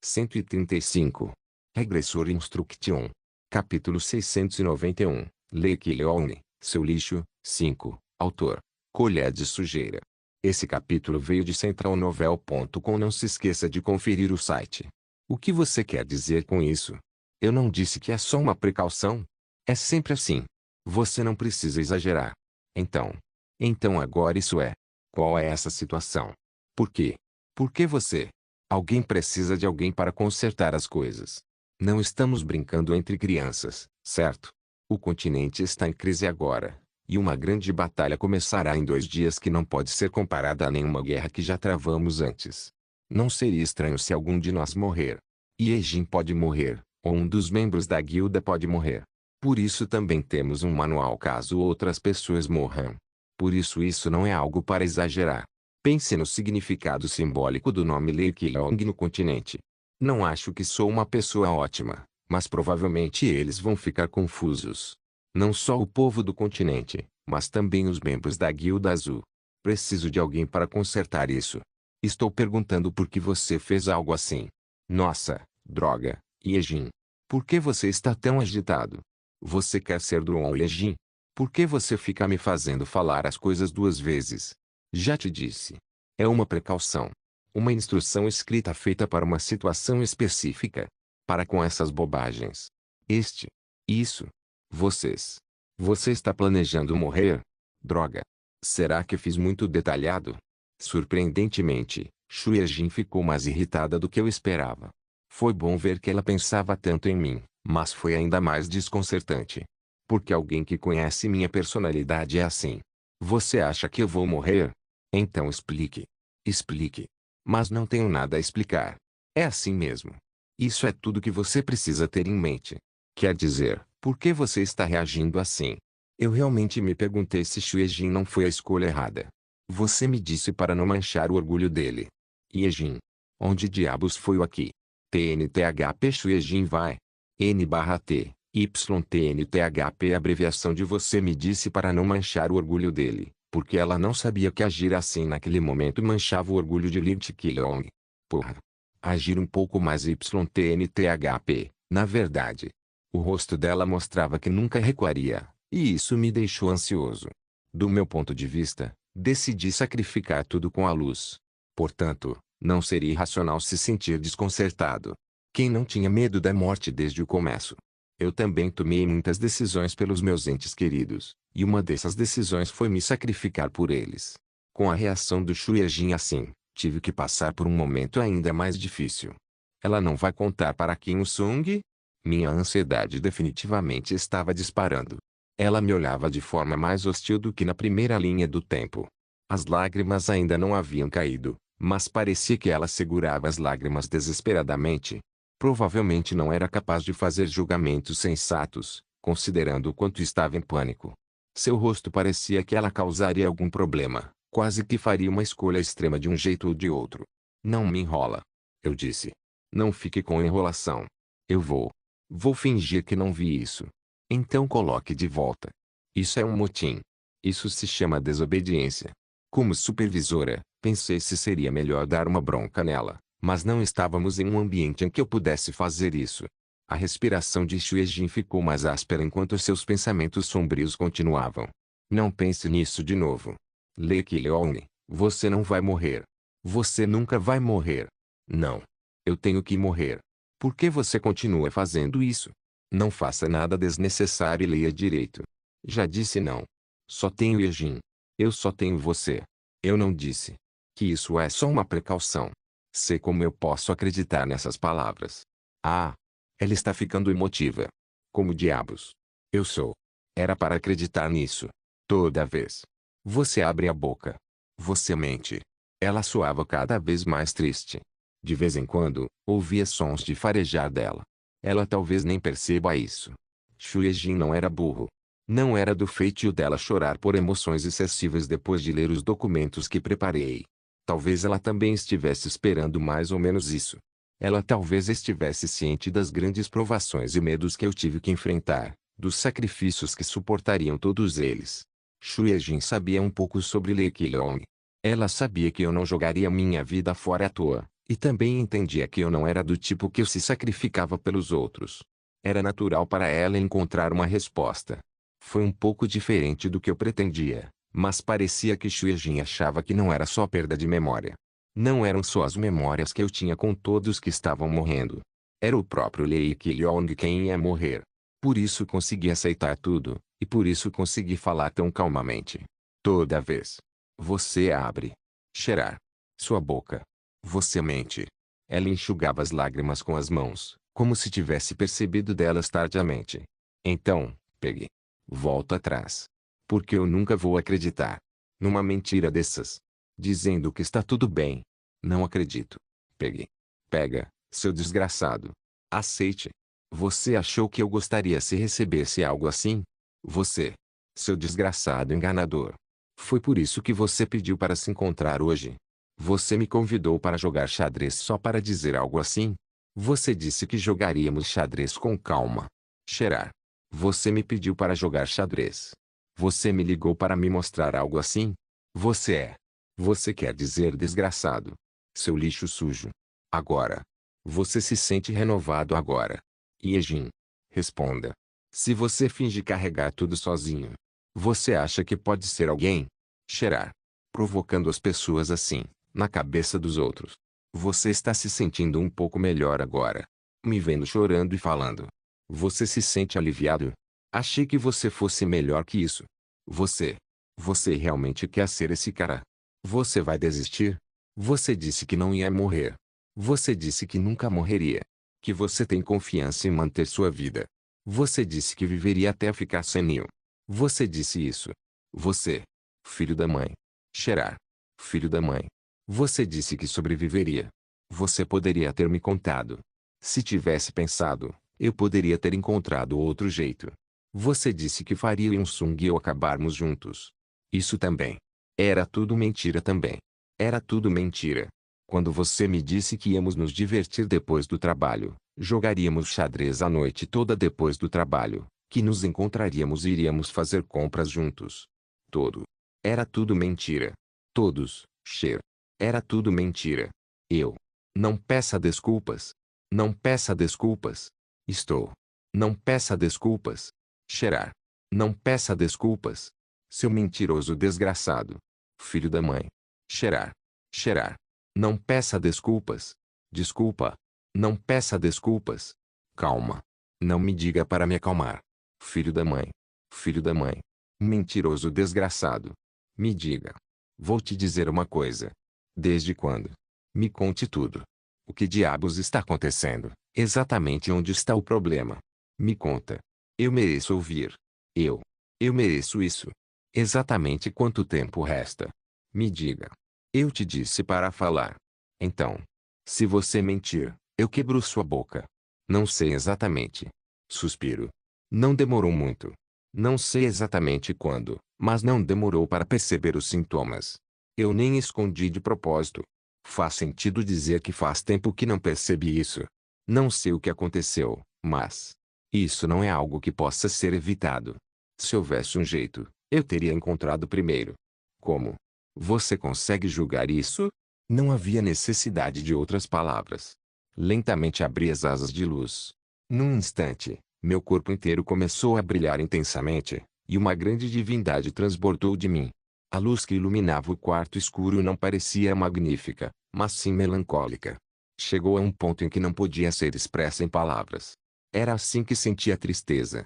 135. Regressor Instruction. Capítulo 691. Lake Leone, seu lixo. 5. Autor: Colher de Sujeira. Esse capítulo veio de centralnovel.com. Não se esqueça de conferir o site. O que você quer dizer com isso? Eu não disse que é só uma precaução? É sempre assim. Você não precisa exagerar. Então agora isso é. Qual é essa situação? Por quê? Por que você? Alguém precisa de alguém para consertar as coisas. Não estamos brincando entre crianças, certo? O continente está em crise agora, e uma grande batalha começará em 2 dias que não pode ser comparada a nenhuma guerra que já travamos antes. Não seria estranho se algum de nós morrer. Yejin pode morrer, ou um dos membros da guilda pode morrer. Por isso também temos um manual caso outras pessoas morram. Por isso não é algo para exagerar. Pense no significado simbólico do nome Lake Leone no continente. Não acho que sou uma pessoa ótima, mas provavelmente eles vão ficar confusos. Não só o povo do continente, mas também os membros da Guilda Azul. Preciso de alguém para consertar isso. Estou perguntando por que você fez algo assim. Nossa, droga, Yejin. Por que você está tão agitado? Você quer ser Druon Yejin? Por que você fica me fazendo falar as coisas 2 vezes? Já te disse. É uma precaução. Uma instrução escrita feita para uma situação específica. Para com essas bobagens. Isso. Vocês. Você está planejando morrer? Droga. Será que fiz muito detalhado? Surpreendentemente, Shuejin ficou mais irritada do que eu esperava. Foi bom ver que ela pensava tanto em mim, mas foi ainda mais desconcertante. Porque alguém que conhece minha personalidade é assim. Você acha que eu vou morrer? Então explique. Explique. Mas não tenho nada a explicar. É assim mesmo. Isso é tudo que você precisa ter em mente. Quer dizer, por que você está reagindo assim? Eu realmente me perguntei se Shuejin não foi a escolha errada. Você me disse para não manchar o orgulho dele. Yejin. Onde diabos foi o aqui? TNTHP Shuejin vai. N/T. YTNTHP. Abreviação de você me disse para não manchar o orgulho dele, porque ela não sabia que agir assim naquele momento manchava o orgulho de Lake Leone. Porra. Agir um pouco mais YTNTHP, na verdade. O rosto dela mostrava que nunca recuaria, e isso me deixou ansioso. Do meu ponto de vista, decidi sacrificar tudo com a luz. Portanto, não seria irracional se sentir desconcertado. Quem não tinha medo da morte desde o começo? Eu também tomei muitas decisões pelos meus entes queridos, e uma dessas decisões foi me sacrificar por eles. Com a reação do Shuejin assim, tive que passar por um momento ainda mais difícil. Ela não vai contar para Kim Il-sung? Minha ansiedade definitivamente estava disparando. Ela me olhava de forma mais hostil do que na primeira linha do tempo. As lágrimas ainda não haviam caído, mas parecia que ela segurava as lágrimas desesperadamente. Provavelmente não era capaz de fazer julgamentos sensatos, considerando o quanto estava em pânico. Seu rosto parecia que ela causaria algum problema, quase que faria uma escolha extrema de um jeito ou de outro. Não me enrola. Eu disse. Não fique com enrolação. Eu vou fingir que não vi isso. Então coloque de volta. Isso é um motim. Isso se chama desobediência. Como supervisora, pensei se seria melhor dar uma bronca nela, mas não estávamos em um ambiente em que eu pudesse fazer isso. A respiração de Shuejin ficou mais áspera enquanto seus pensamentos sombrios continuavam. Não pense nisso de novo. Lake Leone, você não vai morrer. Você nunca vai morrer. Não. Eu tenho que morrer. Por que você continua fazendo isso? Não faça nada desnecessário e leia direito. Já disse não. Só tenho Yejin. Eu só tenho você. Eu não disse que isso é só uma precaução. Sei como eu posso acreditar nessas palavras. Ah! Ela está ficando emotiva. Como diabos? Eu sou. Era para acreditar nisso. Toda vez. Você abre a boca. Você mente. Ela soava cada vez mais triste. De vez em quando, ouvia sons de farejar dela. Ela talvez nem perceba isso. Shuejin não era burro. Não era do feitio dela chorar por emoções excessivas depois de ler os documentos que preparei. Talvez ela também estivesse esperando mais ou menos isso. Ela talvez estivesse ciente das grandes provações e medos que eu tive que enfrentar, dos sacrifícios que suportariam todos eles. Shuejin sabia um pouco sobre Lake Leone. Ela sabia que eu não jogaria minha vida fora à toa, E também entendia que eu não era do tipo que se sacrificava pelos outros. Era natural para ela encontrar uma resposta. Foi um pouco diferente do que eu pretendia, mas parecia que Xuejin achava que não era só perda de memória. Não eram só as memórias que eu tinha com todos que estavam morrendo. Era o próprio Lei Qiyong quem ia morrer. Por isso consegui aceitar tudo, e por isso consegui falar tão calmamente. Toda vez. Você abre. Cheirar. Sua boca. Você mente. Ela enxugava as lágrimas com as mãos, como se tivesse percebido delas tardiamente. Então, pegue. Volta atrás. Porque eu nunca vou acreditar numa mentira dessas. Dizendo que está tudo bem. Não acredito. Pegue. Pega, seu desgraçado. Aceite. Você achou que eu gostaria se recebesse algo assim? Você. Seu desgraçado enganador. Foi por isso que você pediu para se encontrar hoje. Você me convidou para jogar xadrez só para dizer algo assim? Você disse que jogaríamos xadrez com calma. Cheirar. Você me pediu para jogar xadrez. Você me ligou para me mostrar algo assim? Você é. Você quer dizer desgraçado. Seu lixo sujo. Agora. Você se sente renovado agora. Yejin. Responda. Se você finge carregar tudo sozinho, você acha que pode ser alguém? Cheirar. Provocando as pessoas assim, na cabeça dos outros. Você está se sentindo um pouco melhor agora. Me vendo chorando e falando. Você se sente aliviado? Achei que você fosse melhor que isso. Você. Você realmente quer ser esse cara? Você vai desistir? Você disse que não ia morrer. Você disse que nunca morreria. Que você tem confiança em manter sua vida. Você disse que viveria até ficar senil. Você disse isso. Você. Filho da mãe. Cheirar. Filho da mãe. Você disse que sobreviveria. Você poderia ter me contado. Se tivesse pensado, eu poderia ter encontrado outro jeito. Você disse que faria um Sung e eu acabarmos juntos. Isso também. Era tudo mentira também. Era tudo mentira. Quando você me disse que íamos nos divertir depois do trabalho, jogaríamos xadrez a noite toda depois do trabalho, que nos encontraríamos e iríamos fazer compras juntos. Todo. Era tudo mentira. Todos, Cher. Era tudo mentira. Eu. Não peça desculpas. Não peça desculpas. Estou. Não peça desculpas. Cheirar. Não peça desculpas. Seu mentiroso desgraçado. Filho da mãe. Cheirar. Cheirar. Não peça desculpas. Desculpa. Não peça desculpas. Calma. Não me diga para me acalmar. Filho da mãe. Filho da mãe. Mentiroso desgraçado. Me diga. Vou te dizer uma coisa. Desde quando? Me conte tudo. O que diabos está acontecendo? Exatamente onde está o problema? Me conta. Eu mereço ouvir. Eu mereço isso. Exatamente quanto tempo resta? Me diga. Eu te disse para falar. Então, se você mentir, eu quebro sua boca. Não sei exatamente. Suspiro. Não demorou muito. Não sei exatamente quando, mas não demorou para perceber os sintomas. Eu nem escondi de propósito. Faz sentido dizer que faz tempo que não percebi isso. Não sei o que aconteceu, mas isso não é algo que possa ser evitado. Se houvesse um jeito, eu teria encontrado primeiro. Como? Você consegue julgar isso? Não havia necessidade de outras palavras. Lentamente abri as asas de luz. Num instante, meu corpo inteiro começou a brilhar intensamente, e uma grande divindade transbordou de mim. A luz que iluminava o quarto escuro não parecia magnífica, mas sim melancólica. Chegou a um ponto em que não podia ser expressa em palavras. Era assim que sentia tristeza.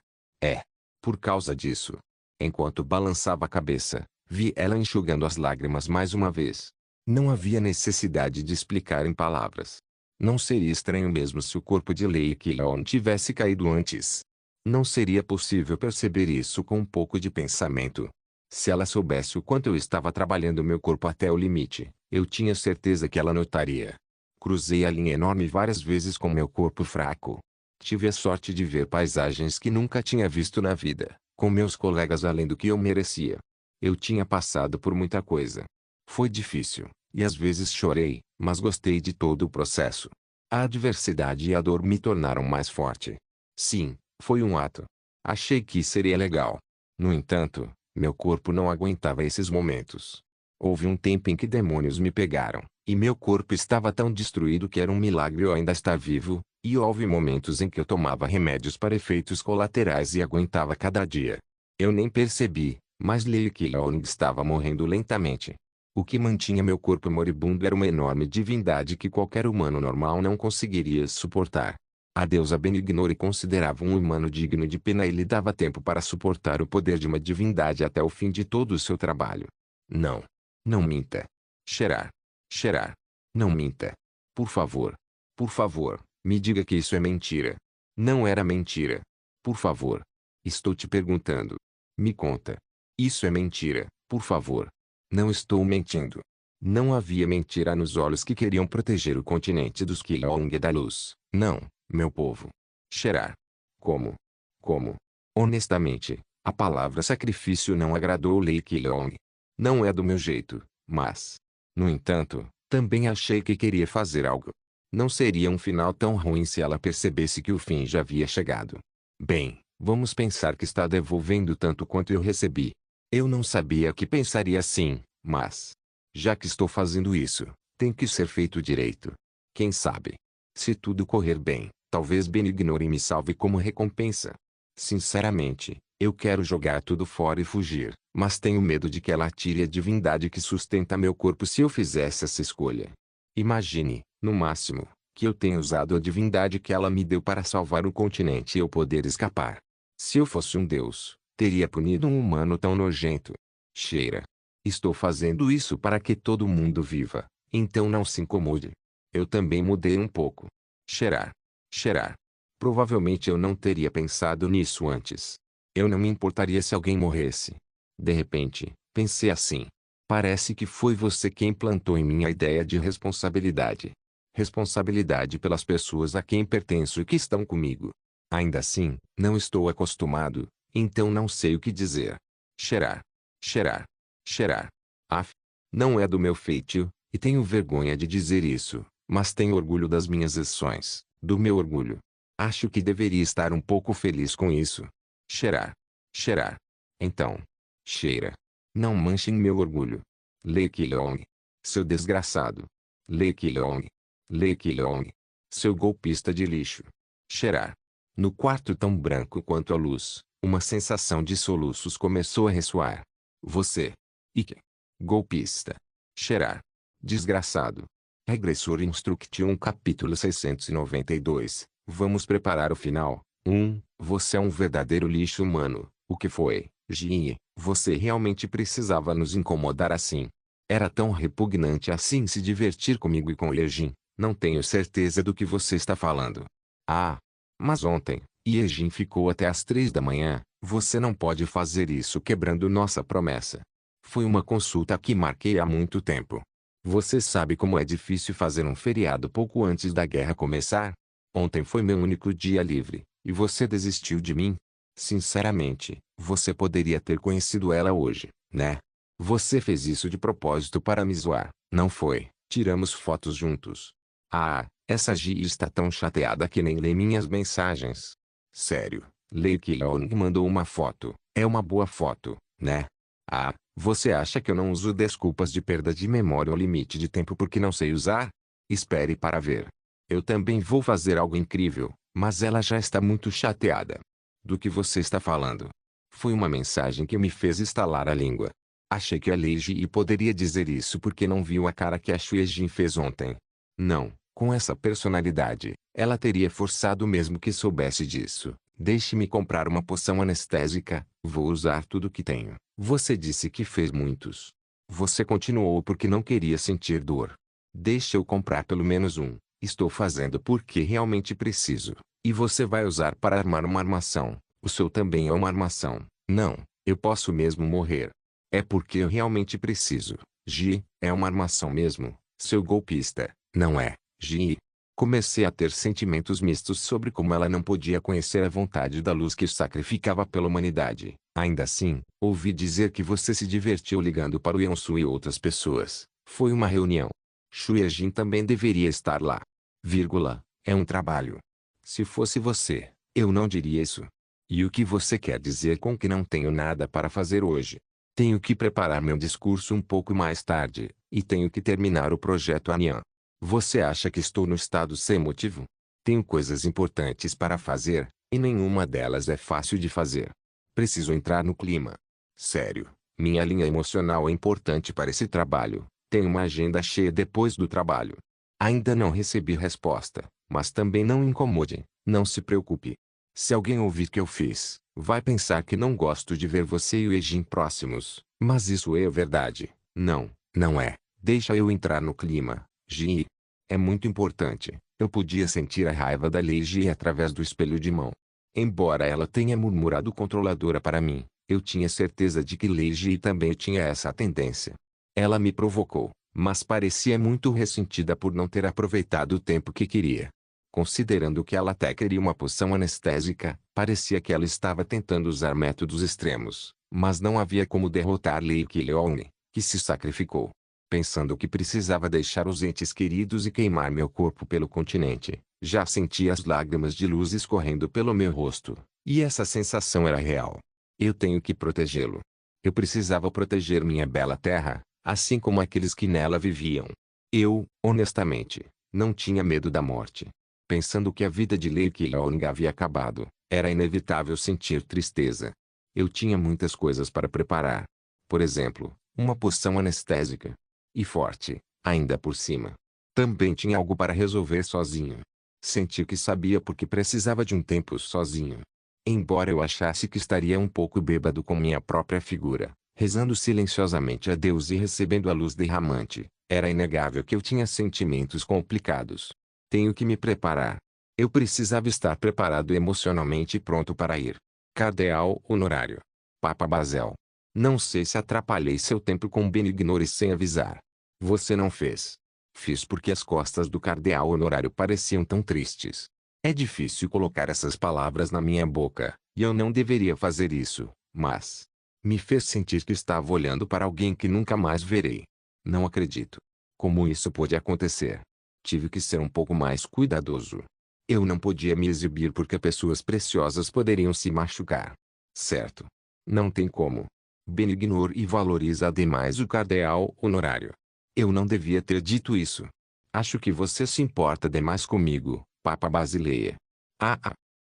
Por causa disso. Enquanto balançava a cabeça, vi ela enxugando as lágrimas mais uma vez. Não havia necessidade de explicar em palavras. Não seria estranho mesmo se o corpo de Lei Qiyong tivesse caído antes. Não seria possível perceber isso com um pouco de pensamento. Se ela soubesse o quanto eu estava trabalhando meu corpo até o limite, eu tinha certeza que ela notaria. Cruzei a linha enorme várias vezes com meu corpo fraco. Tive a sorte de ver paisagens que nunca tinha visto na vida, com meus colegas além do que eu merecia. Eu tinha passado por muita coisa. Foi difícil, e às vezes chorei, mas gostei de todo o processo. A adversidade e a dor me tornaram mais forte. Sim, foi um ato. Achei que seria legal. No entanto, meu corpo não aguentava esses momentos. Houve um tempo em que demônios me pegaram, E meu corpo estava tão destruído que era um milagre eu ainda estar vivo, e houve momentos em que eu tomava remédios para efeitos colaterais e aguentava cada dia. Eu nem percebi, mas Lei Keown estava morrendo lentamente. O que mantinha meu corpo moribundo era uma enorme divindade que qualquer humano normal não conseguiria suportar. A deusa Benignore considerava um humano digno de pena e lhe dava tempo para suportar o poder de uma divindade até o fim de todo o seu trabalho. Não. Não minta. Cheirar. Cheirar. Não minta. Por favor. Por favor, me diga que isso é mentira. Não era mentira. Por favor. Estou te perguntando. Me conta. Isso é mentira, por favor. Não estou mentindo. Não havia mentira nos olhos que queriam proteger o continente dos Keown da luz. Não, meu povo. Cheirar. Como? Como? Honestamente, a palavra sacrifício não agradou Lei Keown. Não é do meu jeito, mas... No entanto, também achei que queria fazer algo. Não seria um final tão ruim se ela percebesse que o fim já havia chegado. Bem, vamos pensar que está devolvendo tanto quanto eu recebi. Eu não sabia que pensaria assim, mas... Já que estou fazendo isso, tem que ser feito direito. Quem sabe? Se tudo correr bem, talvez Benignore me salve como recompensa. Sinceramente, eu quero jogar tudo fora e fugir, mas tenho medo de que ela tire a divindade que sustenta meu corpo se eu fizesse essa escolha. Imagine, no máximo, que eu tenha usado a divindade que ela me deu para salvar o continente e eu poder escapar. Se eu fosse um deus, teria punido um humano tão nojento. Cheira. Estou fazendo isso para que todo mundo viva, então não se incomode. Eu também mudei um pouco. Cheirar. Cheirar. Provavelmente eu não teria pensado nisso antes. Eu não me importaria se alguém morresse. De repente, pensei assim. Parece que foi você quem plantou em mim a ideia de responsabilidade. Responsabilidade pelas pessoas a quem pertenço e que estão comigo. Ainda assim, não estou acostumado, então não sei o que dizer. Cheirar. Cheirar. Cheirar. Af. Não é do meu feitio, e tenho vergonha de dizer isso, mas tenho orgulho das minhas ações, do meu orgulho. Acho que deveria estar um pouco feliz com isso. Cheirar. Cheirar. Então. Cheira. Não manchem meu orgulho. Lei Keown. Seu desgraçado. Lei Keown. Lei Keown. Seu golpista de lixo. Cheirar. No quarto tão branco quanto a luz, uma sensação de soluços começou a ressoar. Você. Ike. Golpista. Cheirar. Desgraçado. Regressor Instruction capítulo 692. Vamos preparar o final. 1. Você é um verdadeiro lixo humano. O que foi, Jin? Você realmente precisava nos incomodar assim? Era tão repugnante assim se divertir comigo e com Yejin. Não tenho certeza do que você está falando. Ah. Mas ontem, Yejin ficou até às 3 da manhã. Você não pode fazer isso quebrando nossa promessa. Foi uma consulta que marquei há muito tempo. Você sabe como é difícil fazer um feriado pouco antes da guerra começar? Ontem foi meu único dia livre, e você desistiu de mim? Sinceramente, você poderia ter conhecido ela hoje, né? Você fez isso de propósito para me zoar, não foi? Tiramos fotos juntos. Ah, essa Gi está tão chateada que nem lê minhas mensagens. Sério, Lei Keown mandou uma foto. É uma boa foto, né? Ah, você acha que eu não uso desculpas de perda de memória ou limite de tempo porque não sei usar? Espere para ver. Eu também vou fazer algo incrível, mas ela já está muito chateada. Do que você está falando? Foi uma mensagem que me fez estalar a língua. Achei que a Lei Ji poderia dizer isso porque não viu a cara que a Xuejin fez ontem. Não, com essa personalidade, ela teria forçado mesmo que soubesse disso. Deixe-me comprar uma poção anestésica, vou usar tudo que tenho. Você disse que fez muitos. Você continuou porque não queria sentir dor. Deixe eu comprar pelo menos um. Estou fazendo porque realmente preciso. E você vai usar para armar uma armação. O seu também é uma armação. Não, eu posso mesmo morrer. É porque eu realmente preciso. Gi, é uma armação mesmo, seu golpista, não é, Gi? Comecei a ter sentimentos mistos sobre como ela não podia conhecer a vontade da luz que sacrificava pela humanidade. Ainda assim, ouvi dizer que você se divertiu ligando para o Yonsu e outras pessoas. Foi uma reunião. Xuejin também deveria estar lá. Vírgula, é um trabalho. Se fosse você, eu não diria isso. E o que você quer dizer com que não tenho nada para fazer hoje? Tenho que preparar meu discurso um pouco mais tarde, E tenho que terminar o projeto amanhã. Você acha que estou no estado sem motivo? Tenho coisas importantes para fazer, e nenhuma delas é fácil de fazer. Preciso entrar no clima. Sério, minha linha emocional é importante para esse trabalho. Tenho uma agenda cheia depois do trabalho. Ainda não recebi resposta, mas também não incomode, não se preocupe. Se alguém ouvir que eu fiz, vai pensar que não gosto de ver você e o Eugene próximos, mas isso é verdade. Não, não é. Deixa eu entrar no clima, Gi. É muito importante. Eu podia sentir a raiva da Leigi através do espelho de mão. Embora ela tenha murmurado controladora para mim, eu tinha certeza de que Leigi também tinha essa tendência. Ela me provocou, mas parecia muito ressentida por não ter aproveitado o tempo que queria. Considerando que ela até queria uma poção anestésica, parecia que ela estava tentando usar métodos extremos, mas não havia como derrotar Lake Leone, que se sacrificou. Pensando que precisava deixar os entes queridos e queimar meu corpo pelo continente, já sentia as lágrimas de luz escorrendo pelo meu rosto, e essa sensação era real. Eu tenho que protegê-lo. Eu precisava proteger minha bela terra, assim como aqueles que nela viviam. Eu, honestamente, não tinha medo da morte. Pensando que a vida de Lake Leone havia acabado, era inevitável sentir tristeza. Eu tinha muitas coisas para preparar. Por exemplo, uma poção anestésica. E forte, ainda por cima. Também tinha algo para resolver sozinho. Senti que sabia porque precisava de um tempo sozinho. Embora eu achasse que estaria um pouco bêbado com minha própria figura, rezando silenciosamente a Deus e recebendo a luz derramante, era inegável que eu tinha sentimentos complicados. Tenho que me preparar. Eu precisava estar preparado emocionalmente e pronto para ir. Cardeal Honorário. Papa Basel. Não sei se atrapalhei seu tempo com Benignore sem avisar. Você não fez. Fiz porque as costas do cardeal honorário pareciam tão tristes. É difícil colocar essas palavras na minha boca, e eu não deveria fazer isso, mas me fez sentir que estava olhando para alguém que nunca mais verei. Não acredito. Como isso pôde acontecer? Tive que ser um pouco mais cuidadoso. Eu não podia me exibir porque pessoas preciosas poderiam se machucar. Certo. Não tem como. Benignor e valoriza demais o cardeal honorário. Eu não devia ter dito isso. Acho que você se importa demais comigo, Papa Basileia.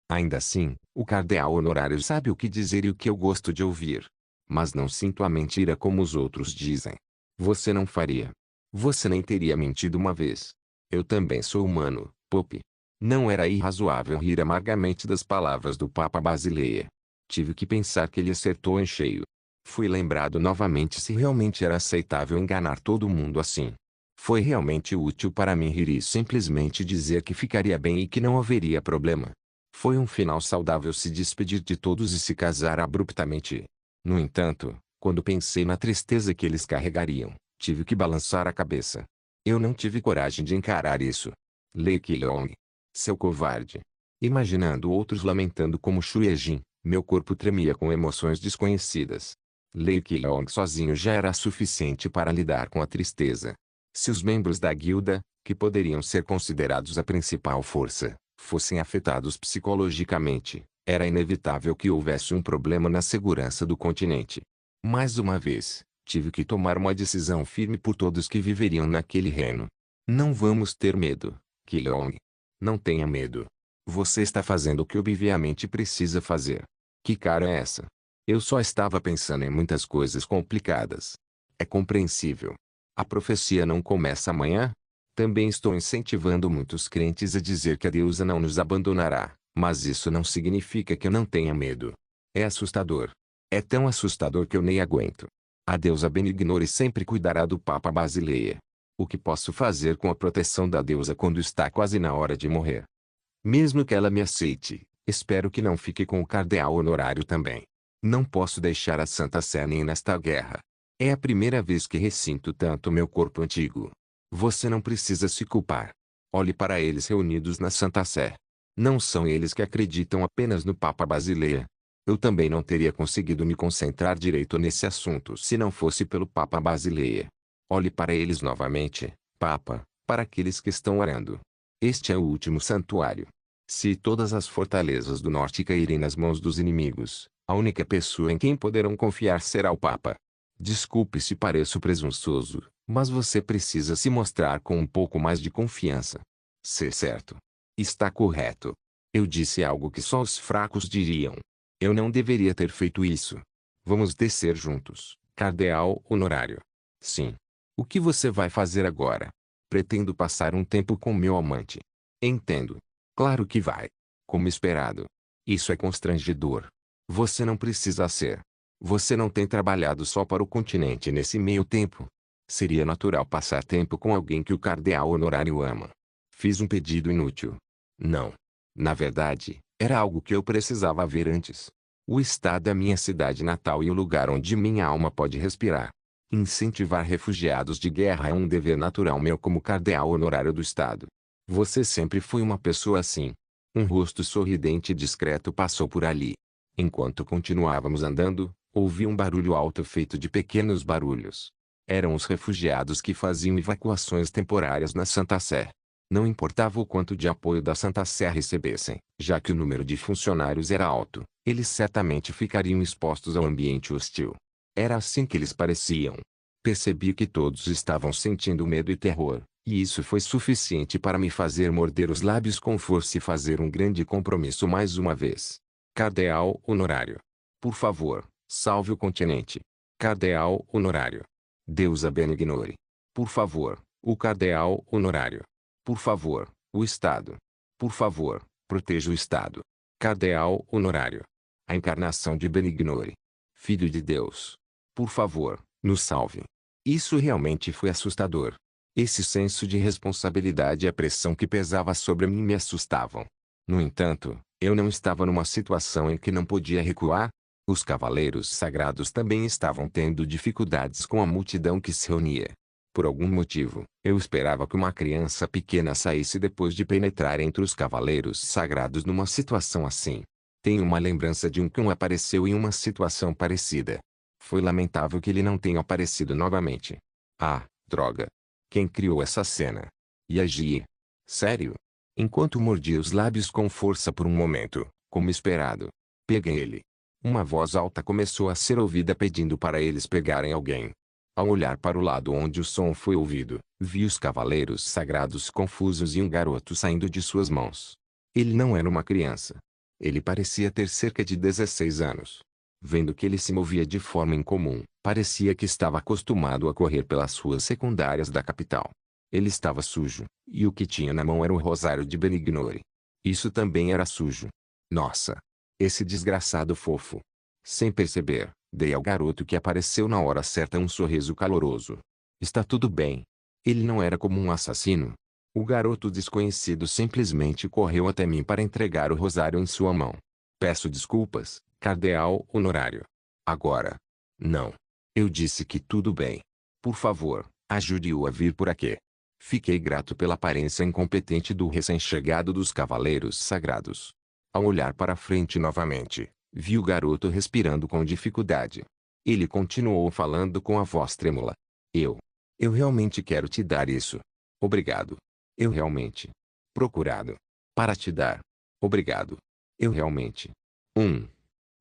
Ainda assim, o cardeal honorário sabe o que dizer e o que eu gosto de ouvir. Mas não sinto a mentira como os outros dizem. Você não faria. Você nem teria mentido uma vez. Eu também sou humano, Pope. Não era irrazoável rir amargamente das palavras do Papa Basileia. Tive que pensar que ele acertou em cheio. Fui lembrado novamente se realmente era aceitável enganar todo mundo assim. Foi realmente útil para mim rir e simplesmente dizer que ficaria bem e que não haveria problema. Foi um final saudável se despedir de todos e se casar abruptamente. No entanto, quando pensei na tristeza que eles carregariam, tive que balançar a cabeça. Eu não tive coragem de encarar isso. Lake Leone. Seu covarde. Imaginando outros lamentando como Shuejin, meu corpo tremia com emoções desconhecidas. Lake Leone sozinho já era suficiente para lidar com a tristeza. Se os membros da guilda, que poderiam ser considerados a principal força, fossem afetados psicologicamente, era inevitável que houvesse um problema na segurança do continente. Mais uma vez, tive que tomar uma decisão firme por todos que viveriam naquele reino. Não vamos ter medo, Leone. Não tenha medo. Você está fazendo o que obviamente precisa fazer. Que cara é essa? Eu só estava pensando em muitas coisas complicadas. É compreensível. A profecia não começa amanhã? Também estou incentivando muitos crentes a dizer que a deusa não nos abandonará, mas isso não significa que eu não tenha medo. É assustador. É tão assustador que eu nem aguento. A deusa Benignore sempre cuidará do Papa Basileia. O que posso fazer com a proteção da deusa quando está quase na hora de morrer? Mesmo que ela me aceite, espero que não fique com o cardeal honorário também. Não posso deixar a Santa Sé nem nesta guerra. É a primeira vez que ressinto tanto meu corpo antigo. Você não precisa se culpar. Olhe para eles reunidos na Santa Sé. Não são eles que acreditam apenas no Papa Basileia. Eu também não teria conseguido me concentrar direito nesse assunto se não fosse pelo Papa Basileia. Olhe para eles novamente, Papa, para aqueles que estão orando. Este é o último santuário. Se todas as fortalezas do norte caírem nas mãos dos inimigos, a única pessoa em quem poderão confiar será o Papa. Desculpe se pareço presunçoso, Mas você precisa se mostrar com um pouco mais de confiança. Ser certo. Está correto. Eu disse algo que só os fracos diriam. Eu não deveria ter feito isso. Vamos descer juntos, cardeal honorário. Sim. O que você vai fazer agora? Pretendo passar um tempo com meu amante. Entendo. Claro que vai. Como esperado. Isso é constrangedor. Você não precisa ser. Você não tem trabalhado só para o continente nesse meio tempo. Seria natural passar tempo com alguém que o cardeal honorário ama. Fiz um pedido inútil. Não. Na verdade, era algo que eu precisava ver antes. O estado é minha cidade natal e o lugar onde minha alma pode respirar. Incentivar refugiados de guerra é um dever natural meu como cardeal honorário do estado. Você sempre foi uma pessoa assim. Um rosto sorridente e discreto passou por ali. Enquanto continuávamos andando, ouvi um barulho alto feito de pequenos barulhos. Eram os refugiados que faziam evacuações temporárias na Santa Sé. Não importava o quanto de apoio da Santa Sé recebessem, já que o número de funcionários era alto, eles certamente ficariam expostos ao ambiente hostil. Era assim que eles pareciam. Percebi que todos estavam sentindo medo e terror, e isso foi suficiente para me fazer morder os lábios com força e fazer um grande compromisso mais uma vez. Cardeal honorário. Por favor, salve o continente. Cardeal honorário. Deus a benignore. Por favor, o cardeal honorário. Por favor, o Estado. Por favor, proteja o Estado. Cardeal honorário. A encarnação de Benignore. Filho de Deus. Por favor, nos salve. Isso realmente foi assustador. Esse senso de responsabilidade e a pressão que pesava sobre mim me assustavam. No entanto, eu não estava numa situação em que não podia recuar. Os cavaleiros sagrados também estavam tendo dificuldades com a multidão que se reunia. Por algum motivo, eu esperava que uma criança pequena saísse depois de penetrar entre os cavaleiros sagrados numa situação assim. Tenho uma lembrança de um cão apareceu em uma situação parecida. Foi lamentável que ele não tenha aparecido novamente. Ah, droga. Quem criou essa cena? E agir? Sério? Enquanto mordia os lábios com força por um momento, como esperado, peguei ele. Uma voz alta começou a ser ouvida pedindo para eles pegarem alguém. Ao olhar para o lado onde o som foi ouvido, vi os cavaleiros sagrados confusos e um garoto saindo de suas mãos. Ele não era uma criança. Ele parecia ter cerca de 16 anos. Vendo que ele se movia de forma incomum, parecia que estava acostumado a correr pelas ruas secundárias da capital. Ele estava sujo, e o que tinha na mão era o rosário de Benignore. Isso também era sujo. Nossa! Esse desgraçado fofo. Sem perceber, dei ao garoto que apareceu na hora certa um sorriso caloroso. Está tudo bem. Ele não era como um assassino. O garoto desconhecido simplesmente correu até mim para entregar o rosário em sua mão. Peço desculpas, cardeal honorário. Agora. Não. Eu disse que tudo bem. Por favor, ajude-o a vir por aqui. Fiquei grato pela aparência incompetente do recém-chegado dos cavaleiros sagrados. Ao olhar para frente novamente, vi o garoto respirando com dificuldade. Ele continuou falando com a voz trêmula. Eu realmente quero te dar isso. Obrigado. Eu realmente. Procurado. Para te dar. Obrigado. Eu realmente.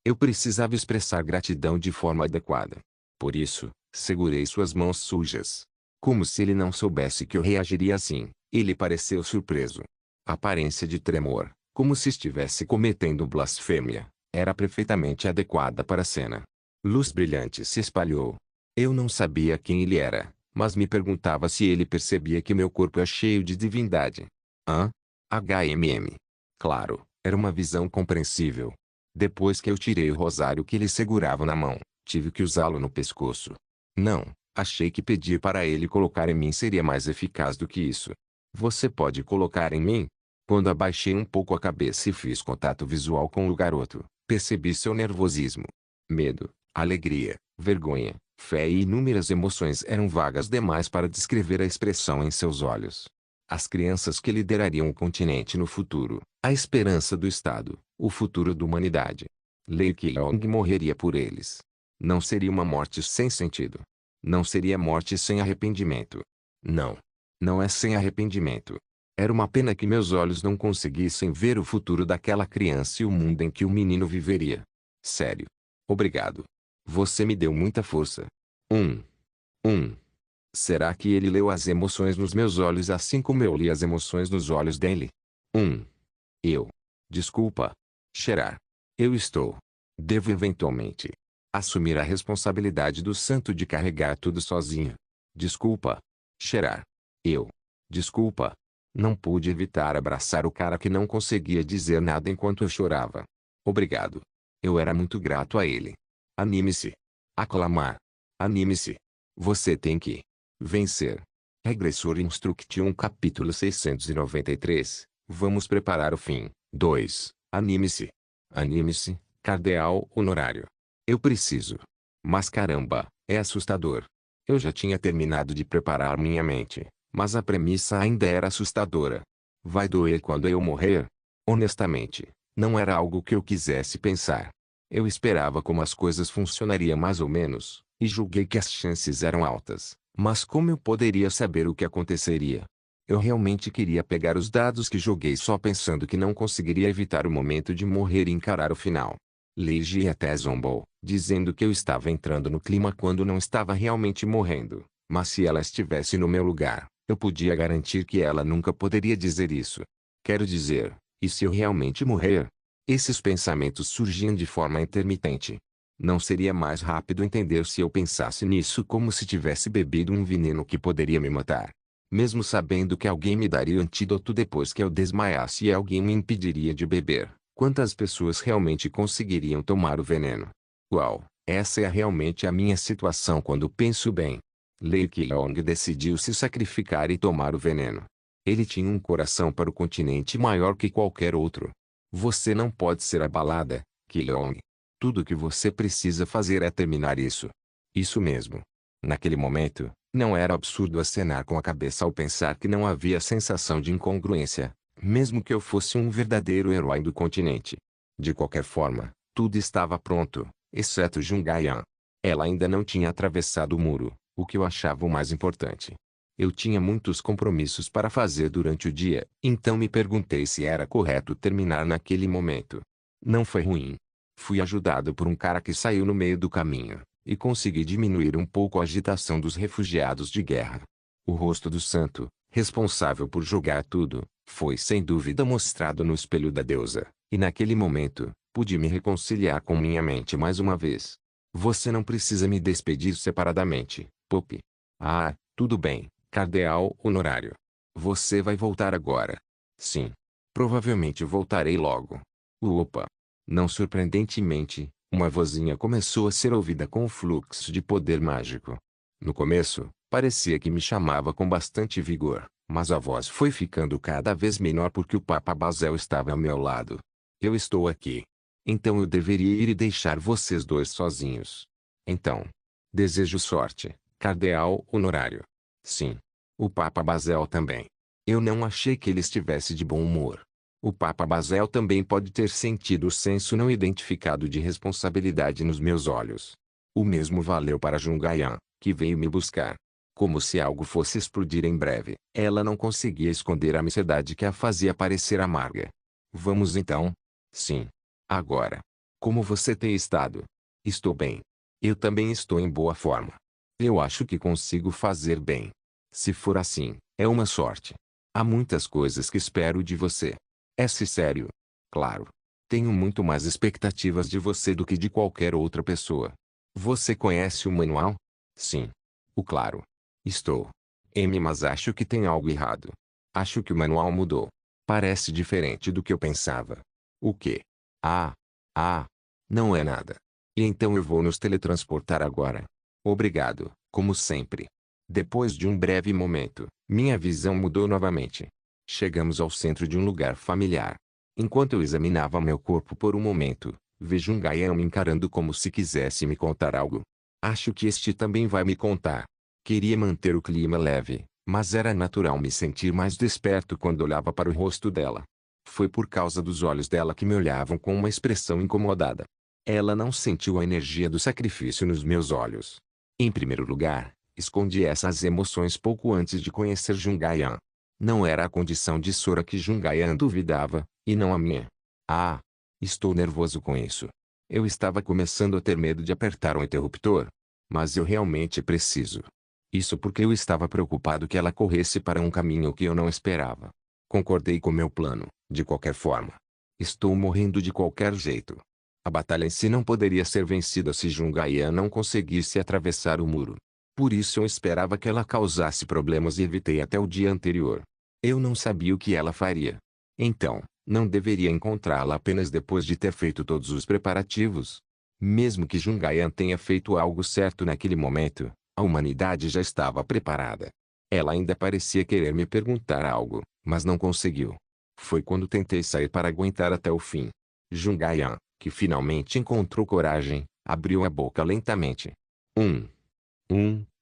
Eu precisava expressar gratidão de forma adequada. Por isso, segurei suas mãos sujas. Como se ele não soubesse que eu reagiria assim, ele pareceu surpreso. A aparência de tremor, como se estivesse cometendo blasfêmia, era perfeitamente adequada para a cena. Luz brilhante se espalhou. Eu não sabia quem ele era, mas me perguntava se ele percebia que meu corpo é cheio de divindade. Hã? HMM. Claro, era uma visão compreensível. Depois que eu tirei o rosário que ele segurava na mão, tive que usá-lo no pescoço. Não, achei que pedir para ele colocar em mim seria mais eficaz do que isso. Você pode colocar em mim? Quando abaixei um pouco a cabeça e fiz contato visual com o garoto, percebi seu nervosismo. Medo, alegria, vergonha, fé e inúmeras emoções eram vagas demais para descrever a expressão em seus olhos. As crianças que liderariam o continente no futuro, a esperança do Estado, o futuro da humanidade. Lei Keelong morreria por eles. Não seria uma morte sem sentido. Não seria morte sem arrependimento. Não. Não é sem arrependimento. Era uma pena que meus olhos não conseguissem ver o futuro daquela criança e o mundo em que o menino viveria. Sério. Obrigado. Você me deu muita força. Será que ele leu as emoções nos meus olhos assim como eu li as emoções nos olhos dele? 1. Eu. Desculpa. Cheirar. Eu estou. Devo eventualmente assumir a responsabilidade do santo de carregar tudo sozinho. Desculpa. Cheirar. Eu. Desculpa. Não pude evitar abraçar o cara que não conseguia dizer nada enquanto eu chorava. Obrigado. Eu era muito grato a ele. Anime-se. Aclamar. Anime-se. Você tem que vencer. Regressor Instruction capítulo 693. Vamos preparar o fim. 2. Anime-se. Anime-se, cardeal honorário. Eu preciso. Mas caramba, é assustador. Eu já tinha terminado de preparar minha mente, mas a premissa ainda era assustadora. Vai doer quando eu morrer? Honestamente, não era algo que eu quisesse pensar. Eu esperava como as coisas funcionariam mais ou menos, e julguei que as chances eram altas. Mas como eu poderia saber o que aconteceria? Eu realmente queria pegar os dados que joguei só pensando que não conseguiria evitar o momento de morrer e encarar o final. Leigi até zombou, dizendo que eu estava entrando no clima quando não estava realmente morrendo. Mas se ela estivesse no meu lugar, eu podia garantir que ela nunca poderia dizer isso. Quero dizer, e se eu realmente morrer? Esses pensamentos surgiam de forma intermitente. Não seria mais rápido entender se eu pensasse nisso como se tivesse bebido um veneno que poderia me matar? Mesmo sabendo que alguém me daria o antídoto depois que eu desmaiasse e alguém me impediria de beber, quantas pessoas realmente conseguiriam tomar o veneno? Uau, essa é realmente a minha situação quando penso bem. Lei Keong decidiu se sacrificar e tomar o veneno. Ele tinha um coração para o continente maior que qualquer outro. Você não pode ser abalada, Keong. Tudo o que você precisa fazer é terminar isso. Isso mesmo. Naquele momento, não era absurdo acenar com a cabeça ao pensar que não havia sensação de incongruência, mesmo que eu fosse um verdadeiro herói do continente. De qualquer forma, tudo estava pronto, exceto Jungayan. Ela ainda não tinha atravessado o muro, o que eu achava o mais importante. Eu tinha muitos compromissos para fazer durante o dia, então me perguntei se era correto terminar naquele momento. Não foi ruim. Fui ajudado por um cara que saiu no meio do caminho, e consegui diminuir um pouco a agitação dos refugiados de guerra. O rosto do santo, responsável por jogar tudo, foi sem dúvida mostrado no espelho da deusa, e naquele momento, pude me reconciliar com minha mente mais uma vez. Você não precisa me despedir separadamente, Pope. Ah, tudo bem, cardeal honorário. Você vai voltar agora. Sim. Provavelmente voltarei logo. Opa. Não surpreendentemente, uma vozinha começou a ser ouvida com um fluxo de poder mágico. No começo, parecia que me chamava com bastante vigor, mas a voz foi ficando cada vez menor porque o Papa Bazel estava ao meu lado. Eu estou aqui. Então eu deveria ir e deixar vocês dois sozinhos. Então. Desejo sorte, cardeal honorário. Sim. O Papa Bazel também. Eu não achei que ele estivesse de bom humor. O Papa Bazel também pode ter sentido o senso não identificado de responsabilidade nos meus olhos. O mesmo valeu para Jungayan, que veio me buscar. Como se algo fosse explodir em breve, ela não conseguia esconder a ansiedade que a fazia parecer amarga. Vamos então? Sim. Agora. Como você tem estado? Estou bem. Eu também estou em boa forma. Eu acho que consigo fazer bem. Se for assim, é uma sorte. Há muitas coisas que espero de você. É-se sério. Claro. Tenho muito mais expectativas de você do que de qualquer outra pessoa. Você conhece o manual? Sim. O claro. Estou. Mas acho que tem algo errado. Acho que o manual mudou. Parece diferente do que eu pensava. O quê? Ah. Ah. Não é nada. E então eu vou nos teletransportar agora. Obrigado, como sempre. Depois de um breve momento, minha visão mudou novamente. Chegamos ao centro de um lugar familiar. Enquanto eu examinava meu corpo por um momento, vejo um Gael me encarando como se quisesse me contar algo. Acho que este também vai me contar. Queria manter o clima leve, mas era natural me sentir mais desperto quando olhava para o rosto dela. Foi por causa dos olhos dela que me olhavam com uma expressão incomodada. Ela não sentiu a energia do sacrifício nos meus olhos. Em primeiro lugar, escondi essas emoções pouco antes de conhecer Jungayan. Não era a condição de Sora que Jungayan duvidava, e não a minha. Ah! Estou nervoso com isso. Eu estava começando a ter medo de apertar o interruptor. Mas eu realmente preciso. Isso porque eu estava preocupado que ela corresse para um caminho que eu não esperava. Concordei com meu plano, de qualquer forma. Estou morrendo de qualquer jeito. A batalha em si não poderia ser vencida se Jungaian não conseguisse atravessar o muro. Por isso eu esperava que ela causasse problemas e evitei até o dia anterior. Eu não sabia o que ela faria. Então, não deveria encontrá-la apenas depois de ter feito todos os preparativos. Mesmo que Jungaian tenha feito algo certo naquele momento, a humanidade já estava preparada. Ela ainda parecia querer me perguntar algo, mas não conseguiu. Foi quando tentei sair para aguentar até o fim. Jungaian, que finalmente encontrou coragem, abriu a boca lentamente.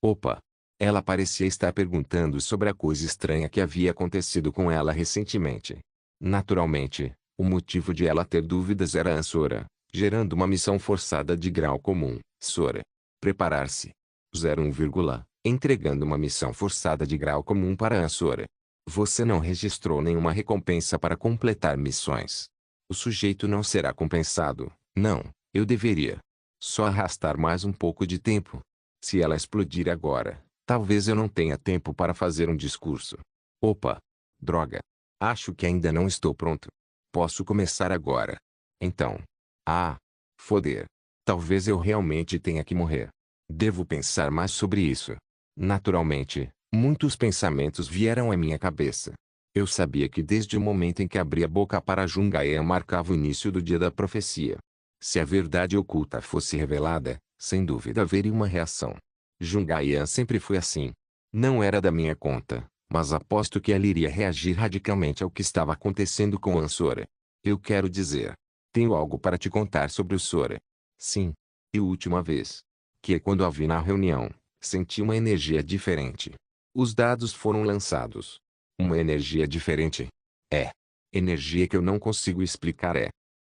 Opa. Ela parecia estar perguntando sobre a coisa estranha que havia acontecido com ela recentemente. Naturalmente, o motivo de ela ter dúvidas era a Sora, gerando uma missão forçada de grau comum, Sora. Preparar-se. 01, entregando uma missão forçada de grau comum para a Sora. Você não registrou nenhuma recompensa para completar missões. O sujeito não será compensado. Não, eu deveria. Só arrastar mais um pouco de tempo. Se ela explodir agora, talvez eu não tenha tempo para fazer um discurso. Opa! Droga! Acho que ainda não estou pronto. Posso começar agora. Então. Ah! Foder! Talvez eu realmente tenha que morrer. Devo pensar mais sobre isso. Naturalmente, muitos pensamentos vieram à minha cabeça. Eu sabia que desde o momento em que abri a boca para Jungaian marcava o início do dia da profecia. Se a verdade oculta fosse revelada, sem dúvida haveria uma reação. Jungaian sempre foi assim. Não era da minha conta, mas aposto que ela iria reagir radicalmente ao que estava acontecendo com Sora. Eu quero dizer, tenho algo para te contar sobre o Sora. Sim. E última vez. Que quando a vi na reunião, senti uma energia diferente. Os dados foram lançados. Uma energia diferente. É. Energia que eu não consigo explicar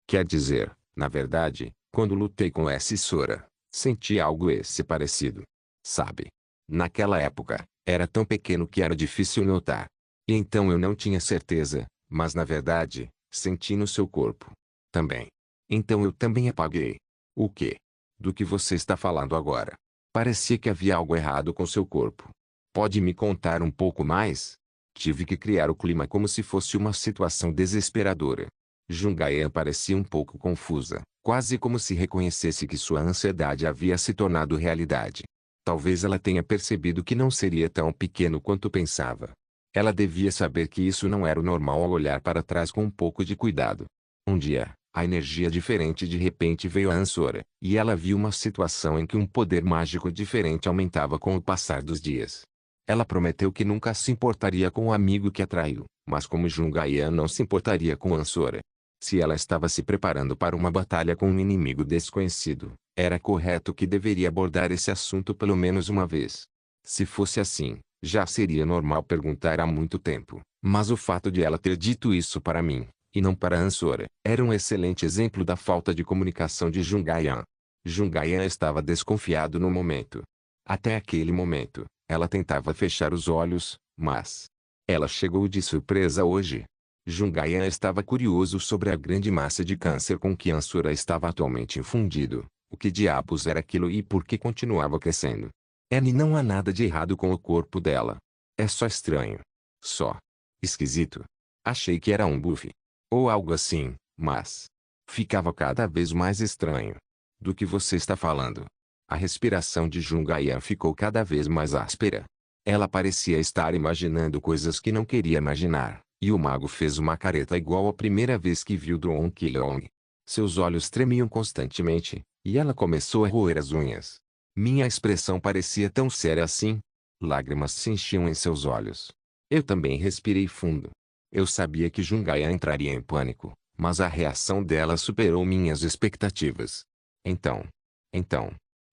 Quer dizer, na verdade, quando lutei com essa Sora, senti algo parecido. Sabe? Naquela época, era tão pequeno que era difícil notar. E então eu não tinha certeza, mas na verdade, senti no seu corpo. Também. Então eu também apaguei. O quê? Do que você está falando agora? Parecia que havia algo errado com seu corpo. Pode me contar um pouco mais? Tive que criar o clima como se fosse uma situação desesperadora. Jungaian parecia um pouco confusa, quase como se reconhecesse que sua ansiedade havia se tornado realidade. Talvez ela tenha percebido que não seria tão pequeno quanto pensava. Ela devia saber que isso não era o normal ao olhar para trás com um pouco de cuidado. Um dia, a energia diferente de repente veio a Ansora, e ela viu uma situação em que um poder mágico diferente aumentava com o passar dos dias. Ela prometeu que nunca se importaria com o amigo que a traiu, mas como Jungaian não se importaria com Ansora. Se ela estava se preparando para uma batalha com um inimigo desconhecido, era correto que deveria abordar esse assunto pelo menos uma vez. Se fosse assim, já seria normal perguntar há muito tempo, mas o fato de ela ter dito isso para mim, e não para Ansora, era um excelente exemplo da falta de comunicação de Jungaian. Jungaian estava desconfiado no momento. Até aquele momento, ela tentava fechar os olhos, mas ela chegou de surpresa hoje. Jungaian estava curioso sobre a grande massa de câncer com que Ansora estava atualmente infundido. O que diabos era aquilo e por que continuava crescendo? E não há nada de errado com o corpo dela. É só estranho. Só. Esquisito. Achei que era um buff. Ou algo assim, mas ficava cada vez mais estranho. Do que você está falando? A respiração de Jungaian ficou cada vez mais áspera. Ela parecia estar imaginando coisas que não queria imaginar. E o mago fez uma careta igual à primeira vez que viu Dron Quixote. Seus olhos tremiam constantemente, e ela começou a roer as unhas. Minha expressão parecia tão séria assim. Lágrimas se enchiam em seus olhos. Eu também respirei fundo. Eu sabia que Jungaian entraria em pânico, mas a reação dela superou minhas expectativas. Então,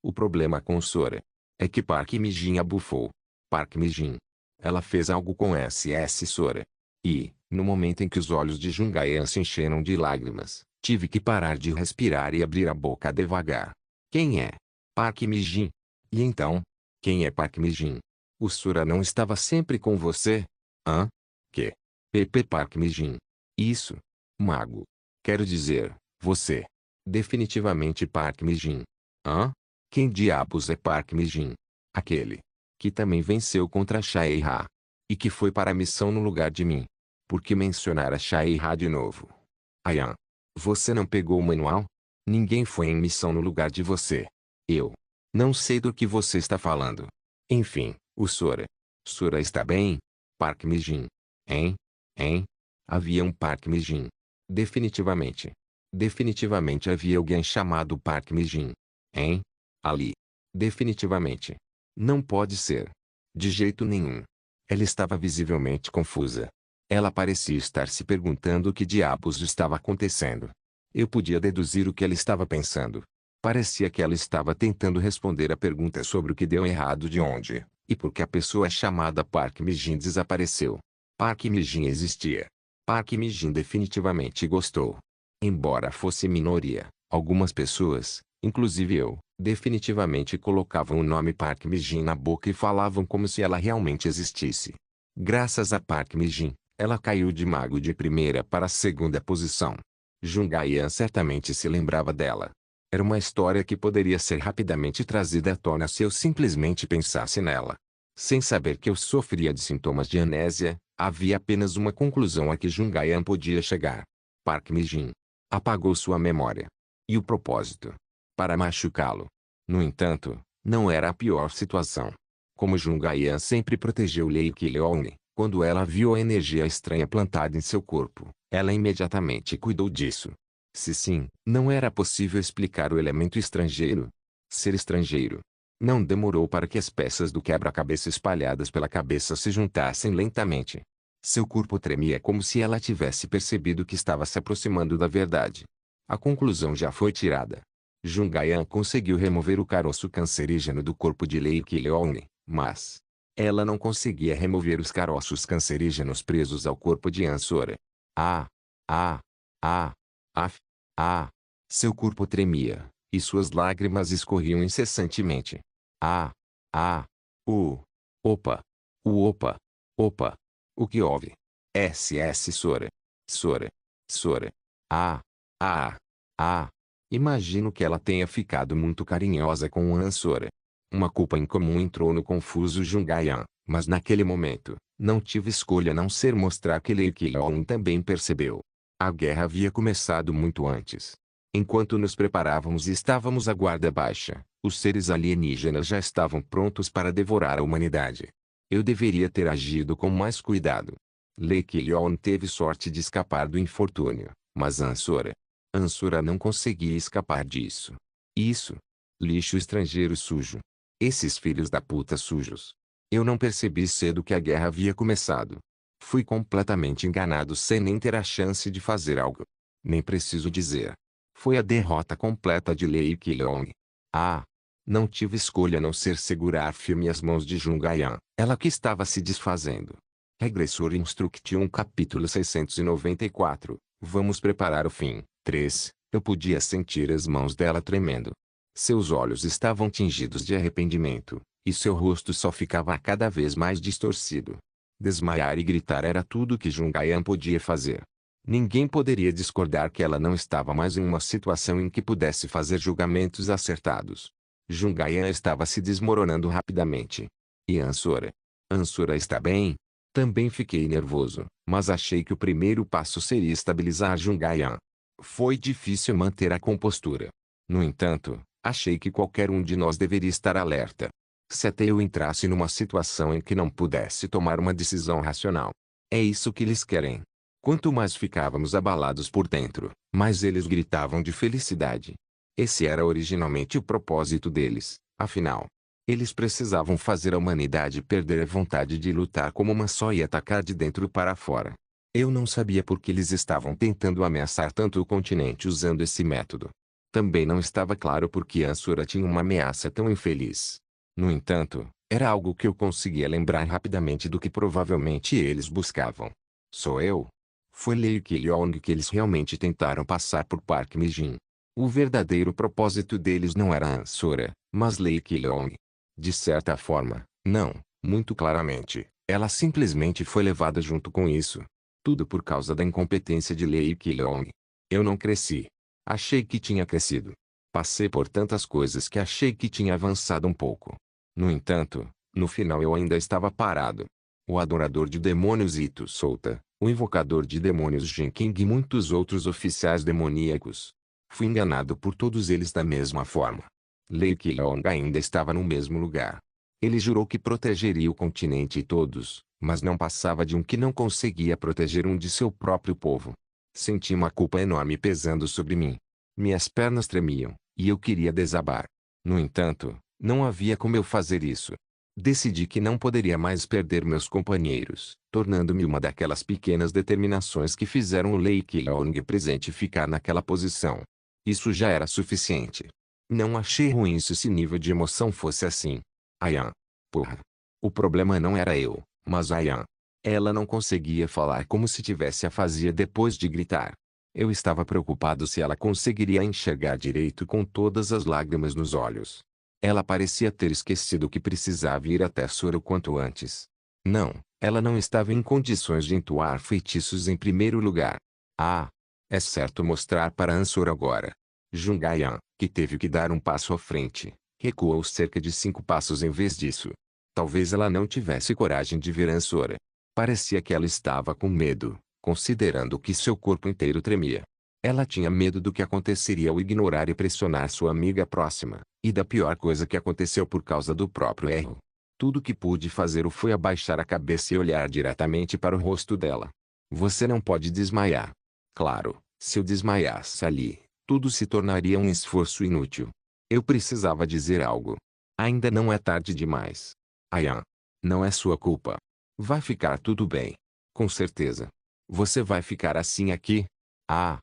o problema com Sora é que Park Mijin abufou. Park Mijin. Ela fez algo com SS Sora. E, no momento em que os olhos de Jungaian se encheram de lágrimas, tive que parar de respirar e abrir a boca devagar. Quem é? Park Mijin. E então? Quem é Park Mijin? O Sora não estava sempre com você? Hã? Que? Pepe Park Mijin. Isso. Mago. Quero dizer, você. Definitivamente Park Mijin. Hã? Quem diabos é Park Mijin? Aquele que também venceu contra Shai-Ra, e que foi para a missão no lugar de mim. Por que mencionar a Shai-Ra de novo? Ayan, você não pegou o manual? Ninguém foi em missão no lugar de você. Eu não sei do que você está falando. Enfim, o Sora. Sora está bem? Park Mijin. Hein? Hein? Havia um Park Mijin. Definitivamente. Definitivamente havia alguém chamado Park Mijin. Hein? Ali. Definitivamente. Não pode ser. De jeito nenhum. Ela estava visivelmente confusa. Ela parecia estar se perguntando o que diabos estava acontecendo. Eu podia deduzir o que ela estava pensando. Parecia que ela estava tentando responder a pergunta sobre o que deu errado de onde, e por que a pessoa chamada Park Mijin desapareceu. Park Mijin existia. Park Mijin definitivamente gostou. Embora fosse minoria, algumas pessoas, inclusive eu, definitivamente colocavam o nome Park Mijin na boca e falavam como se ela realmente existisse. Graças a Park Mijin, ela caiu de mago de primeira para a segunda posição. Jungaian certamente se lembrava dela. Era uma história que poderia ser rapidamente trazida à tona se eu simplesmente pensasse nela. Sem saber que eu sofria de sintomas de amnésia, havia apenas uma conclusão a que Jungaian podia chegar. Park Mijin apagou sua memória. E o propósito? Para machucá-lo. No entanto, não era a pior situação. Como Jungaian sempre protegeu Lei Qileong, quando ela viu a energia estranha plantada em seu corpo, ela imediatamente cuidou disso. Se sim, não era possível explicar o elemento estrangeiro. Ser estrangeiro. Não demorou para que as peças do quebra-cabeça espalhadas pela cabeça se juntassem lentamente. Seu corpo tremia como se ela tivesse percebido que estava se aproximando da verdade. A conclusão já foi tirada. Jungaian conseguiu remover o caroço cancerígeno do corpo de Lei Qileong, mas ela não conseguia remover os caroços cancerígenos presos ao corpo de Ansora. Ah! Ah! Ah! Af! Ah! Seu corpo tremia, e suas lágrimas escorriam incessantemente. Ah! Ah! Opa! Opa! Opa! O que houve? SS Sora. Sora. Sora. Ah! Ah! Ah! Imagino que ela tenha ficado muito carinhosa com o Ansora. Uma culpa incomum entrou no confuso Jungaian, mas naquele momento, não tive escolha a não ser mostrar que Lei Qileong também percebeu. A guerra havia começado muito antes. Enquanto nos preparávamos e estávamos à guarda baixa, os seres alienígenas já estavam prontos para devorar a humanidade. Eu deveria ter agido com mais cuidado. Lei Qileong teve sorte de escapar do infortúnio, mas Ansora não conseguia escapar disso. Isso. Lixo estrangeiro sujo. Esses filhos da puta sujos. Eu não percebi cedo que a guerra havia começado. Fui completamente enganado sem nem ter a chance de fazer algo. Nem preciso dizer. Foi a derrota completa de Lei Qileong. Ah! Não tive escolha a não ser segurar firme as mãos de Jungaian, ela que estava se desfazendo. Regressor Instruction capítulo 694. Vamos preparar o fim. 3. Eu podia sentir as mãos dela tremendo. Seus olhos estavam tingidos de arrependimento, e seu rosto só ficava cada vez mais distorcido. Desmaiar e gritar era tudo que Jungaian podia fazer. Ninguém poderia discordar que ela não estava mais em uma situação em que pudesse fazer julgamentos acertados. Jungaian estava se desmoronando rapidamente. E Ansora? Ansora está bem? Também fiquei nervoso, mas achei que o primeiro passo seria estabilizar Jungaian. Foi difícil manter a compostura. No entanto, achei que qualquer um de nós deveria estar alerta. Se até eu entrasse numa situação em que não pudesse tomar uma decisão racional. É isso que eles querem. Quanto mais ficávamos abalados por dentro, mais eles gritavam de felicidade. Esse era originalmente o propósito deles, afinal. Eles precisavam fazer a humanidade perder a vontade de lutar como uma só e atacar de dentro para fora. Eu não sabia por que eles estavam tentando ameaçar tanto o continente usando esse método. Também não estava claro por que Ansura tinha uma ameaça tão infeliz. No entanto, era algo que eu conseguia lembrar rapidamente do que provavelmente eles buscavam. Sou eu? Foi Lei Qileong que eles realmente tentaram passar por Park Mijin. O verdadeiro propósito deles não era Ansura, mas Lei Qileong. De certa forma, não, muito claramente, ela simplesmente foi levada junto com isso. Tudo por causa da incompetência de Lei Qileong. Eu não cresci. Achei que tinha crescido. Passei por tantas coisas que achei que tinha avançado um pouco. No entanto, No final eu ainda estava parado. O adorador de demônios Ito Souta, o invocador de demônios Jin King e muitos outros oficiais demoníacos. Fui enganado por todos eles da mesma forma. Lei Qiong ainda estava no mesmo lugar. Ele jurou que protegeria o continente e todos, mas não passava de um que não conseguia proteger um de seu próprio povo. Senti uma culpa enorme pesando sobre mim. Minhas pernas tremiam, e eu queria desabar. No entanto, não havia como eu fazer isso. Decidi que não poderia mais perder meus companheiros, tornando-me uma daquelas pequenas determinações que fizeram o Lei Qiong presente ficar naquela posição. Isso já era suficiente. Não achei ruim se esse nível de emoção fosse assim. Ayan. Porra. O problema não era eu, mas Ayan. Ela não conseguia falar como se tivesse afasia depois de gritar. Eu estava preocupado se ela conseguiria enxergar direito com todas as lágrimas nos olhos. Ela parecia ter esquecido que precisava ir até Sora o quanto antes. Não, ela não estava em condições de entoar feitiços em primeiro lugar. Ah, é certo mostrar para Ansora agora. Jungayan, que teve que dar um passo à frente, recuou cerca de 5 passos em vez disso. Talvez ela não tivesse coragem de ver Ansora. Parecia que ela estava com medo, considerando que seu corpo inteiro tremia. Ela tinha medo do que aconteceria ao ignorar e pressionar sua amiga próxima, e da pior coisa que aconteceu por causa do próprio erro. Tudo que pude fazer foi abaixar a cabeça e olhar diretamente para o rosto dela. Você não pode desmaiar. Claro, se eu desmaiasse ali, tudo se tornaria um esforço inútil. Eu precisava dizer algo. Ainda não é tarde demais. Ayan. Não é sua culpa. Vai ficar tudo bem. Com certeza. Você vai ficar assim aqui? Ah.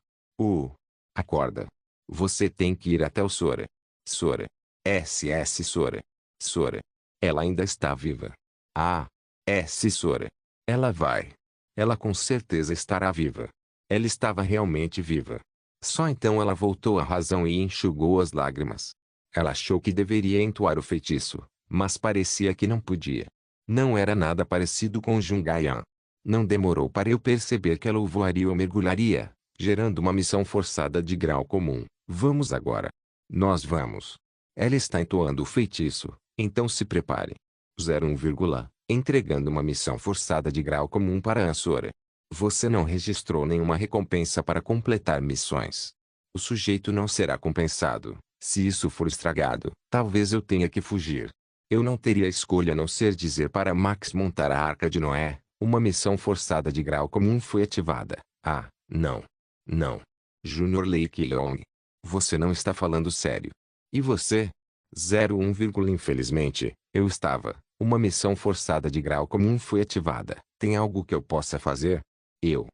Acorda. Você tem que ir até o Sora. Sora. SS Sora. Sora. Ela ainda está viva. Ah. S Sora. Ela vai. Ela com certeza estará viva. Ela estava realmente viva. Só então ela voltou à razão e enxugou as lágrimas. Ela achou que deveria entoar o feitiço, mas parecia que não podia. Não era nada parecido com Jungayan. Não demorou para eu perceber que ela o voaria ou mergulharia, gerando uma missão forçada de grau comum. Vamos agora. Nós vamos. Ela está entoando o feitiço, então se prepare. 01, entregando uma missão forçada de grau comum para Ansora. Você não registrou nenhuma recompensa para completar missões. O sujeito não será compensado. Se isso for estragado, talvez eu tenha que fugir. Eu não teria escolha a não ser dizer para Max montar a Arca de Noé. Uma missão forçada de grau comum foi ativada. Ah, não. Não. Junior Lei Qiong. Você não está falando sério. E você? 01, infelizmente, eu estava. Uma missão forçada de grau comum foi ativada. Tem algo que eu possa fazer? Eu.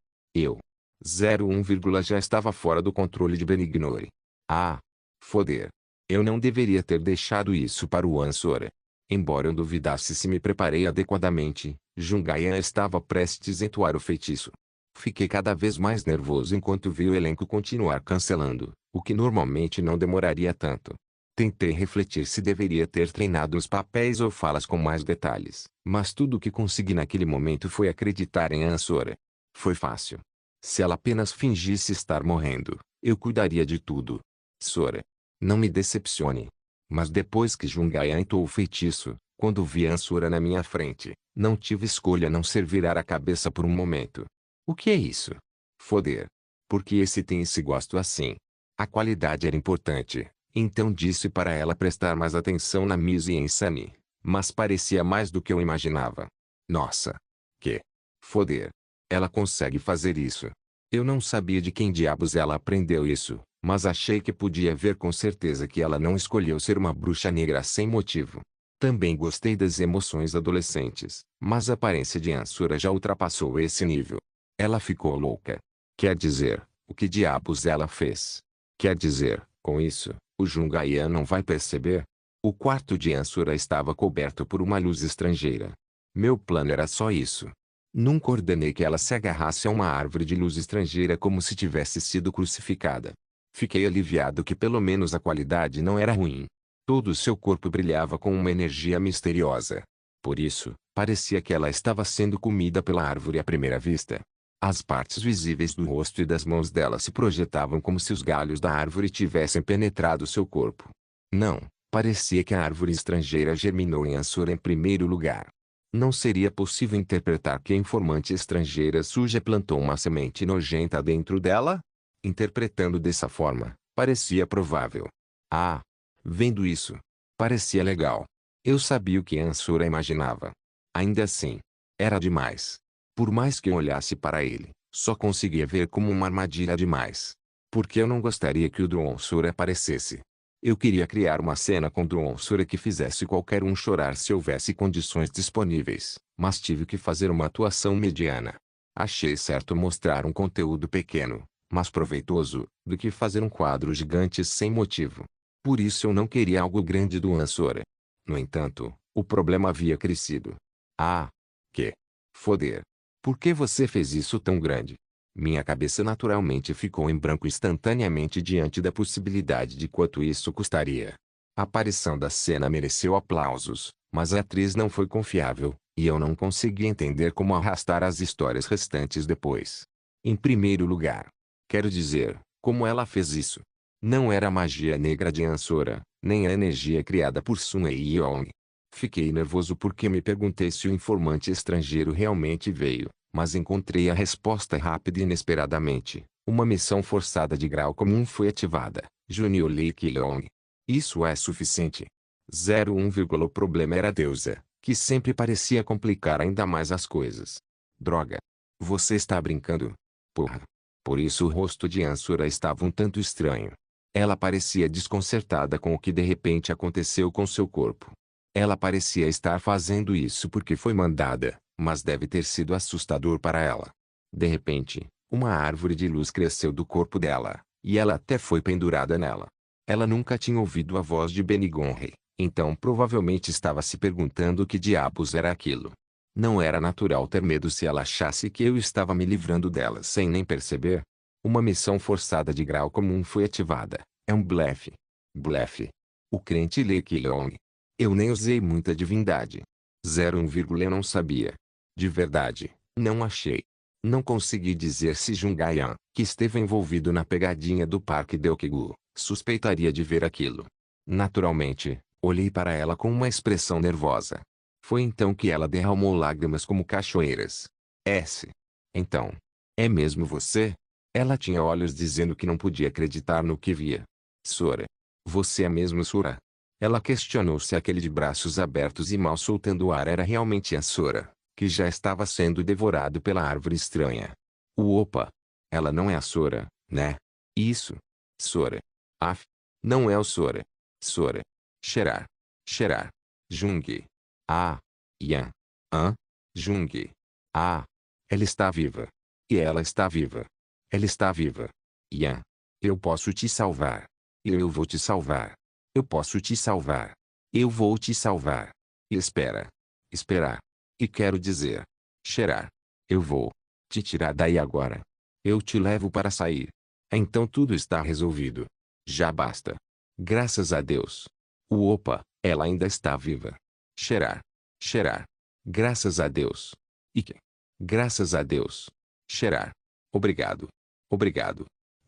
01, já estava fora do controle de Benignore. Ah. Foder. Eu não deveria ter deixado isso para o Ansora. Embora eu duvidasse se me preparei adequadamente, Jungayan estava prestes a entoar o feitiço. Fiquei cada vez mais nervoso enquanto vi o elenco continuar cancelando, o que normalmente não demoraria tanto. Tentei refletir se deveria ter treinado os papéis ou falas com mais detalhes, mas tudo o que consegui naquele momento foi acreditar em Ansora. Foi fácil. Se ela apenas fingisse estar morrendo, eu cuidaria de tudo. Sora. Não me decepcione. Mas depois que Jungayan entoou o feitiço, quando vi Ansora na minha frente, não tive escolha a não ser virar a cabeça por um momento. O que é isso? Foder. Porque esse tem esse gosto assim. A qualidade era importante, então disse para ela prestar mais atenção na Miss e em Sunny, mas parecia mais do que eu imaginava. Nossa. Que? Foder. Ela consegue fazer isso. Eu não sabia de quem diabos ela aprendeu isso, mas achei que podia ver com certeza que ela não escolheu ser uma bruxa negra sem motivo. Também gostei das emoções adolescentes, mas a aparência de Ansura já ultrapassou esse nível. Ela ficou louca. Quer dizer, o que diabos ela fez? Quer dizer, com isso, o Jungayan não vai perceber? O quarto de Ansura estava coberto por uma luz estrangeira. Meu plano era só isso. Nunca ordenei que ela se agarrasse a uma árvore de luz estrangeira como se tivesse sido crucificada. Fiquei aliviado que pelo menos a qualidade não era ruim. Todo o seu corpo brilhava com uma energia misteriosa. Por isso, parecia que ela estava sendo comida pela árvore à primeira vista. As partes visíveis do rosto e das mãos dela se projetavam como se os galhos da árvore tivessem penetrado seu corpo. Não, Parecia que a árvore estrangeira germinou em Ansura em primeiro lugar. Não seria possível interpretar que a informante estrangeira suja plantou uma semente nojenta dentro dela? Interpretando dessa forma, parecia provável. Ah! Vendo isso, parecia legal. Eu sabia o que Ansura imaginava. Ainda assim, era demais. Por mais que eu olhasse para ele, só conseguia ver como uma armadilha demais. Porque eu não gostaria que o Dronsura aparecesse. Eu queria criar uma cena com Dronsura que fizesse qualquer um chorar se houvesse condições disponíveis, mas tive que fazer uma atuação mediana. Achei certo mostrar um conteúdo pequeno, mas proveitoso, do que fazer um quadro gigante sem motivo. Por isso eu não queria algo grande do Ansura. No entanto, o problema havia crescido. Ah! Que foder! Por que você fez isso tão grande? Minha cabeça naturalmente ficou em branco instantaneamente diante da possibilidade de quanto isso custaria. A aparição da cena mereceu aplausos, mas a atriz não foi confiável, e eu não consegui entender como arrastar as histórias restantes depois. Em primeiro lugar, quero dizer, como ela fez isso. Não era a magia negra de Ansura, nem a energia criada por Sun Yeong. Fiquei nervoso porque me perguntei se o informante estrangeiro realmente veio, mas encontrei a resposta rápida e inesperadamente. Uma missão forçada de grau comum foi ativada. Junior Lee Ki-leong. Isso é suficiente. 01, o problema era a deusa, que sempre parecia complicar ainda mais as coisas. Droga. Você está brincando? Porra. Por isso o rosto de Ansura estava um tanto estranho. Ela parecia desconcertada com o que de repente aconteceu com seu corpo. Ela parecia estar fazendo isso porque foi mandada, mas deve ter sido assustador para ela. De repente, uma árvore de luz cresceu do corpo dela, e ela até foi pendurada nela. Ela nunca tinha ouvido a voz de Benigonre, então provavelmente estava se perguntando o que diabos era aquilo. Não era natural ter medo se ela achasse que eu estava me livrando dela sem nem perceber. Uma missão forçada de grau comum foi ativada. É um blefe. Blefe. O crente Lee Ki-leong. Eu nem usei muita divindade. 01, eu não sabia. De verdade, não achei. Não consegui dizer se Jungayan, que esteve envolvido na pegadinha do Parque Deokgu, suspeitaria de ver aquilo. Naturalmente, olhei para ela com uma expressão nervosa. Foi então que ela derramou lágrimas como cachoeiras. S. Então. É mesmo você? Ela tinha olhos dizendo que não podia acreditar no que via. Sora. Você é mesmo Sora? Ela questionou se aquele de braços abertos e mal soltando o ar era realmente a Sora, que já estava sendo devorado pela árvore estranha. Opa! Ela não é a Sora, né? Isso. Sora. Af. Não é o Sora. Sora. Cheirar. Cheirar. Jung. Ah. Yan. Hã? Jung. Ah. Ela está viva. E ela está viva. Ela está viva. Yan. Eu posso te salvar. Eu vou te salvar. Eu posso te salvar. Eu vou te salvar. E espera. Esperar. E quero dizer. Cheirar. Eu vou te tirar daí agora. Eu te levo para sair. Então tudo está resolvido. Já basta. Graças a Deus. Opa, ela ainda está viva. Cheirar. Cheirar. Graças a Deus. E que? Graças a Deus. Cheirar. Obrigado. Obrigado.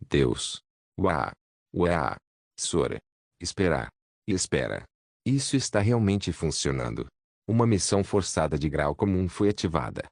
Deus. Uá. Uá. Sora. Esperar. E espera. Isso está realmente funcionando. Uma missão forçada de grau comum foi ativada.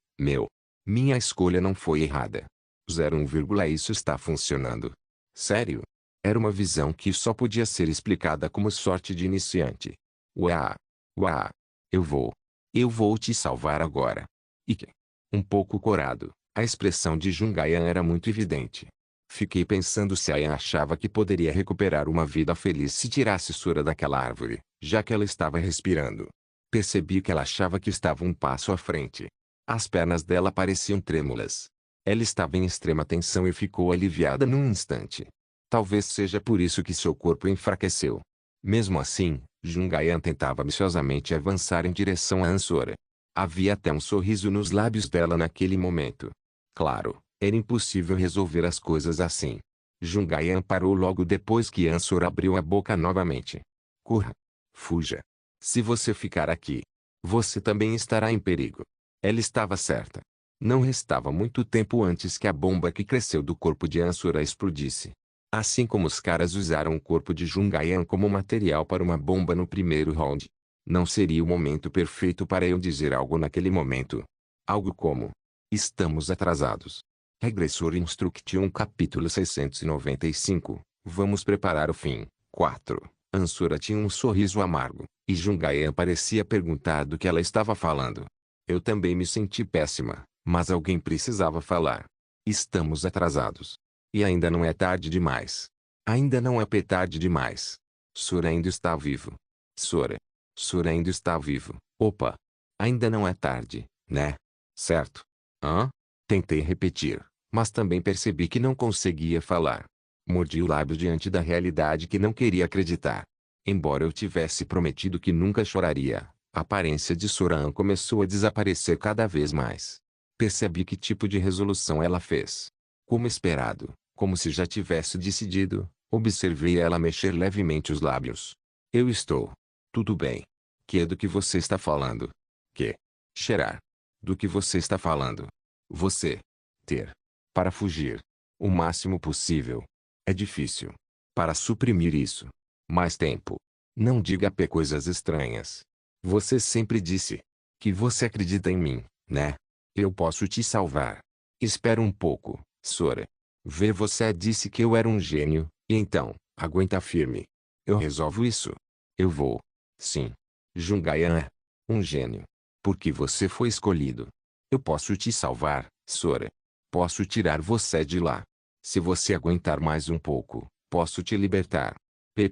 Minha escolha não foi errada. 01, isso está funcionando. Sério? Era uma visão que só podia ser explicada como sorte de iniciante. Uá. Uá. Eu vou te salvar agora. E que? Um pouco corado, a expressão de Jungayan era muito evidente. Fiquei pensando se Ayan achava que poderia recuperar uma vida feliz se tirasse Sora daquela árvore, já que ela estava respirando. Percebi que ela achava que estava um passo à frente. As pernas dela pareciam trêmulas. Ela estava em extrema tensão e ficou aliviada num instante. Talvez seja por isso que seu corpo enfraqueceu. Mesmo assim, Jungayan tentava ambiciosamente avançar em direção a Ansora. Havia até um sorriso nos lábios dela naquele momento. Claro, era impossível resolver as coisas assim. Jungayan parou logo depois que Ansora abriu a boca novamente. Corra. Fuja. Se você ficar aqui, você também estará em perigo. Ela estava certa. Não restava muito tempo antes que a bomba que cresceu do corpo de Ansora explodisse. Assim como os caras usaram o corpo de Jungayan como material para uma bomba no primeiro round. Não seria o momento perfeito para eu dizer algo naquele momento. Algo como: estamos atrasados. Regressor Instruction capítulo 695. Vamos preparar o fim. 4. Ansura tinha um sorriso amargo, e Jungayan parecia perguntar do que ela estava falando. Eu também me senti péssima, mas alguém precisava falar. Estamos atrasados. E ainda não é tarde demais. Ainda não é tarde demais. Sora ainda está vivo. Sora. Sora ainda está vivo. Opa. Ainda não é tarde, né? Certo? Hã? Tentei repetir, mas também percebi que não conseguia falar. Mordi o lábio diante da realidade que não queria acreditar. Embora eu tivesse prometido que nunca choraria, a aparência de Soran começou a desaparecer cada vez mais. Percebi que tipo de resolução ela fez. Como esperado, como se já tivesse decidido, observei ela mexer levemente os lábios. Eu estou. Tudo bem. Que é do que você está falando? Que? Cheirar. Do que você está falando? Você. Ter. Para fugir. O máximo possível. É difícil. Para suprimir isso. Mais tempo. Não diga coisas estranhas. Você sempre disse que você acredita em mim, né? Eu posso te salvar. Espera um pouco, Sora. Ver você disse que eu era um gênio, e então, aguenta firme. Eu resolvo isso. Eu vou. Sim. Jungayan é um gênio. Porque você foi escolhido. Eu posso te salvar, Sora. Posso tirar você de lá. Se você aguentar mais um pouco, posso te libertar.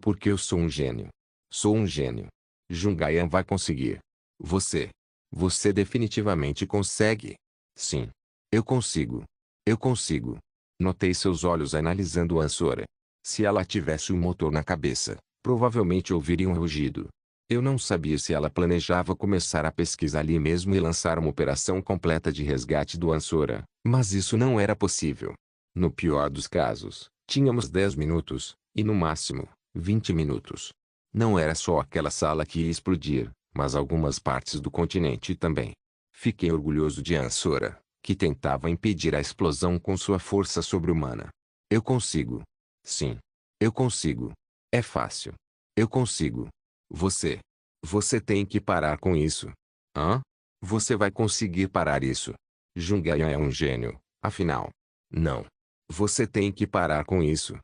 Porque eu sou um gênio. Sou um gênio. Jungayan vai conseguir. Você. Você definitivamente consegue. Sim. Eu consigo. Eu consigo. Notei seus olhos analisando Ansora. Se ela tivesse um motor na cabeça, provavelmente ouviria um rugido. Eu não sabia se ela planejava começar a pesquisa ali mesmo e lançar uma operação completa de resgate do Ansora, mas isso não era possível. No pior dos casos, tínhamos 10 minutos, e no máximo, 20 minutos. Não era só aquela sala que ia explodir, mas algumas partes do continente também. Fiquei orgulhoso de Ansora, que tentava impedir a explosão com sua força sobre-humana. Eu consigo. Sim. Eu consigo. É fácil. Eu consigo. Você. Você tem que parar com isso. Hã? Você vai conseguir parar isso. Jungayan é um gênio, afinal. Não. Você tem que parar com isso.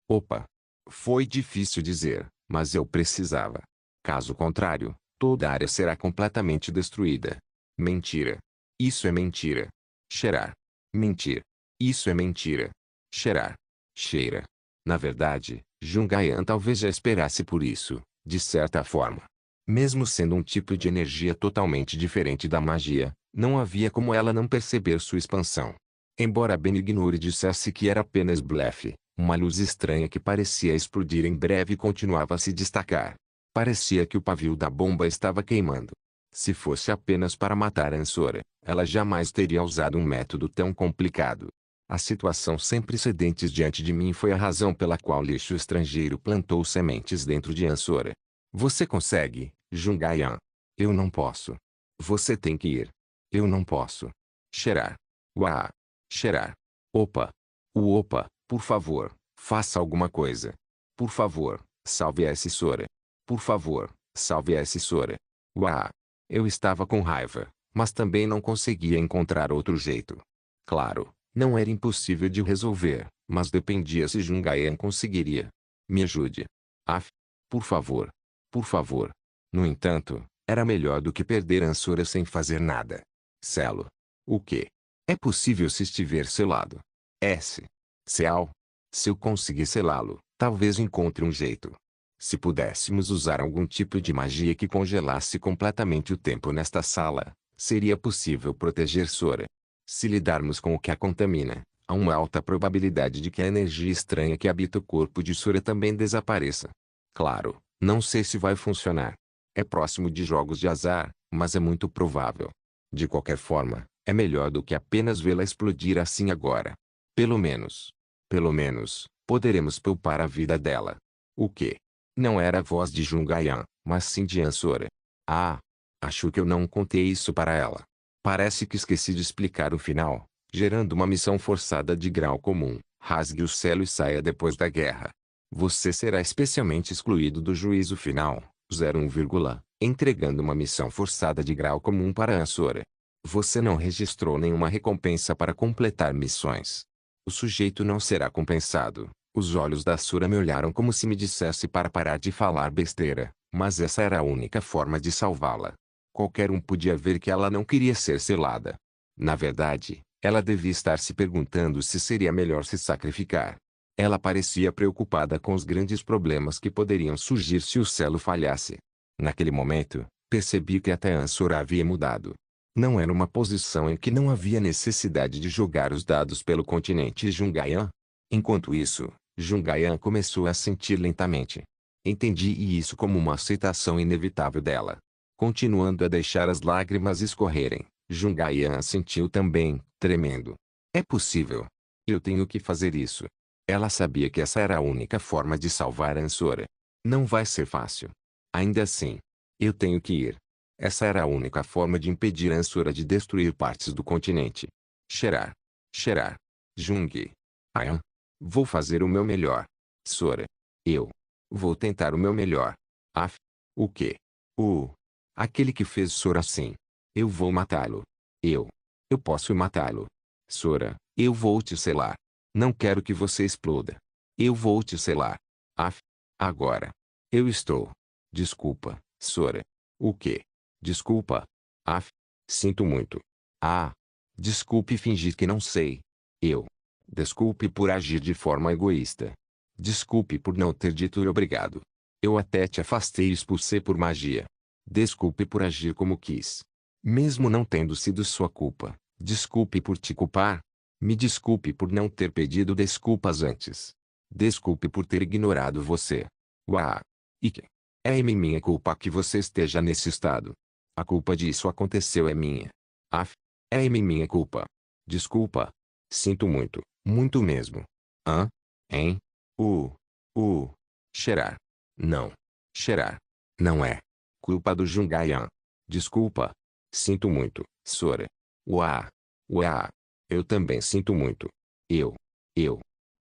Opa. Foi difícil dizer, mas eu precisava. Caso contrário, toda a área será completamente destruída. Mentira. Isso é mentira. Cheirar. Mentir. Isso é mentira. Cheirar. Cheira. Na verdade, Jungayan talvez já esperasse por isso, de certa forma. Mesmo sendo um tipo de energia totalmente diferente da magia, não havia como ela não perceber sua expansão. Embora Benigno dissesse que era apenas blefe, uma luz estranha que parecia explodir em breve continuava a se destacar. Parecia que o pavio da bomba estava queimando. Se fosse apenas para matar Ansora, ela jamais teria usado um método tão complicado. A situação sem precedentes diante de mim foi a razão pela qual lixo estrangeiro plantou sementes dentro de Ansora. Você consegue, Jungayan. Eu não posso. Você tem que ir. Eu não posso. Cheirar. Uá. Cheirar. Opa. Opa, por favor, faça alguma coisa. Por favor, salve essa Sora. Por favor, salve essa Sora. Uá. Eu estava com raiva, mas também não conseguia encontrar outro jeito. Claro. Não era impossível de resolver, mas dependia se Jungayan conseguiria. Me ajude. Af. Por favor. Por favor. No entanto, era melhor do que perder Ansora sem fazer nada. Selo. O quê? É possível se estiver selado. Seal. Se eu conseguir selá-lo, talvez encontre um jeito. Se pudéssemos usar algum tipo de magia que congelasse completamente o tempo nesta sala, seria possível proteger Sora. Se lidarmos com o que a contamina, há uma alta probabilidade de que a energia estranha que habita o corpo de Sora também desapareça. Claro, não sei se vai funcionar. É próximo de jogos de azar, mas é muito provável. De qualquer forma, é melhor do que apenas vê-la explodir assim agora. Pelo menos, poderemos poupar a vida dela. O quê? Não era a voz de Jungayan, mas sim de Ansora. Ah, acho que eu não contei isso para ela. Parece que esqueci de explicar o final, gerando uma missão forçada de grau comum, Rasgue o selo e saia depois da guerra. Você será especialmente excluído do juízo final, 01, entregando uma missão forçada de grau comum para Ansora. Você não registrou nenhuma recompensa para completar missões. O sujeito não será compensado. Os olhos da Sura me olharam como se me dissesse para parar de falar besteira, mas essa era a única forma de salvá-la. Qualquer um podia ver que ela não queria ser selada. Na verdade, ela devia estar se perguntando se seria melhor se sacrificar. Ela parecia preocupada com os grandes problemas que poderiam surgir se o selo falhasse. Naquele momento, percebi que até Ansora havia mudado. Não era uma posição em que não havia necessidade de jogar os dados pelo continente Jungayan. Enquanto isso, Jungayan começou a sentir lentamente. Entendi isso como uma aceitação inevitável dela. Continuando a deixar as lágrimas escorrerem, Jungayan sentiu também, tremendo. É possível. Eu tenho que fazer isso. Ela sabia que essa era a única forma de salvar Ansora. Não vai ser fácil. Ainda assim, eu tenho que ir. Essa era a única forma de impedir Ansora de destruir partes do continente. Xerar. Xerar. Jung. Ayan. Vou fazer o meu melhor. Sora. Eu. Vou tentar o meu melhor. Af. O quê? Aquele que fez Sora assim. Eu vou matá-lo. Eu. Eu posso matá-lo. Sora, eu vou te selar. Não quero que você exploda. Eu vou te selar. Af. Agora. Eu estou. Desculpa, Sora. O quê? Desculpa. Af. Sinto muito. Ah. Desculpe fingir que não sei. Eu. Desculpe por agir de forma egoísta. Desculpe por não ter dito obrigado. Eu até te afastei e expulsei por magia. Desculpe por agir como quis. Mesmo não tendo sido sua culpa. Desculpe por te culpar. Me desculpe por não ter pedido desculpas antes. Desculpe por ter ignorado você. Uau! E que? É minha culpa que você esteja nesse estado. A culpa disso aconteceu é minha. Af. É minha culpa. Desculpa. Sinto muito, muito mesmo. Hã? Hein? Cheirar. Não. Cheirar. Não é. Culpa do Jungayan. Desculpa. Sinto muito, Sora. Uá. Uá. Eu também sinto muito. Eu.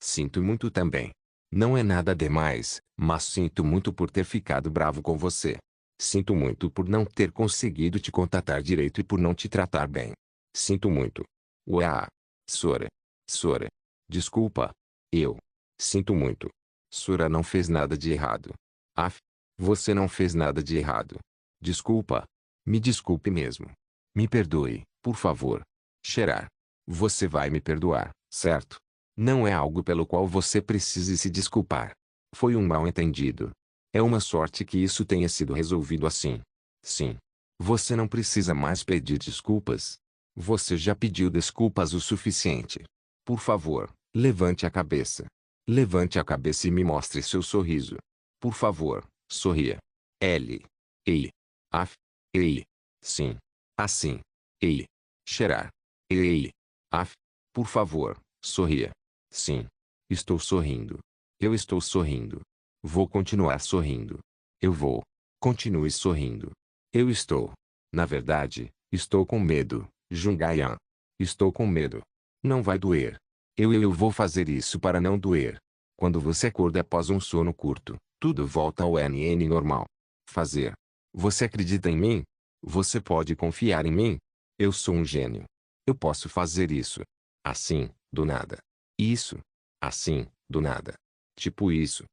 Sinto muito também. Não é nada demais, mas sinto muito por ter ficado bravo com você. Sinto muito por não ter conseguido te contatar direito e por não te tratar bem. Sinto muito. Uá. Sora. Sora. Desculpa. Eu. Sinto muito. Sora não fez nada de errado. Af. Você não fez nada de errado. Desculpa. Me desculpe mesmo. Me perdoe, por favor. Cheirar. Você vai me perdoar, certo? Não é algo pelo qual você precise se desculpar. Foi um mal-entendido. É uma sorte que isso tenha sido resolvido assim. Sim. Você não precisa mais pedir desculpas. Você já pediu desculpas o suficiente. Por favor, levante a cabeça. Levante a cabeça e me mostre seu sorriso. Por favor, sorria. L. Ei. Af. Ei. Sim. Assim. Ei. Cheirar. Ei. Af. Por favor, sorria. Sim. Estou sorrindo. Eu estou sorrindo. Vou continuar sorrindo. Eu vou. Continue sorrindo. Eu estou. Na verdade, estou com medo, Jungayan. Estou com medo. Não vai doer. Eu vou fazer isso para não doer. Quando você acorda após um sono curto, tudo volta ao NN normal. Fazer. Você acredita em mim? Você pode confiar em mim? Eu sou um gênio. Eu posso fazer isso. Assim, do nada. Isso. Assim, do nada. Tipo isso.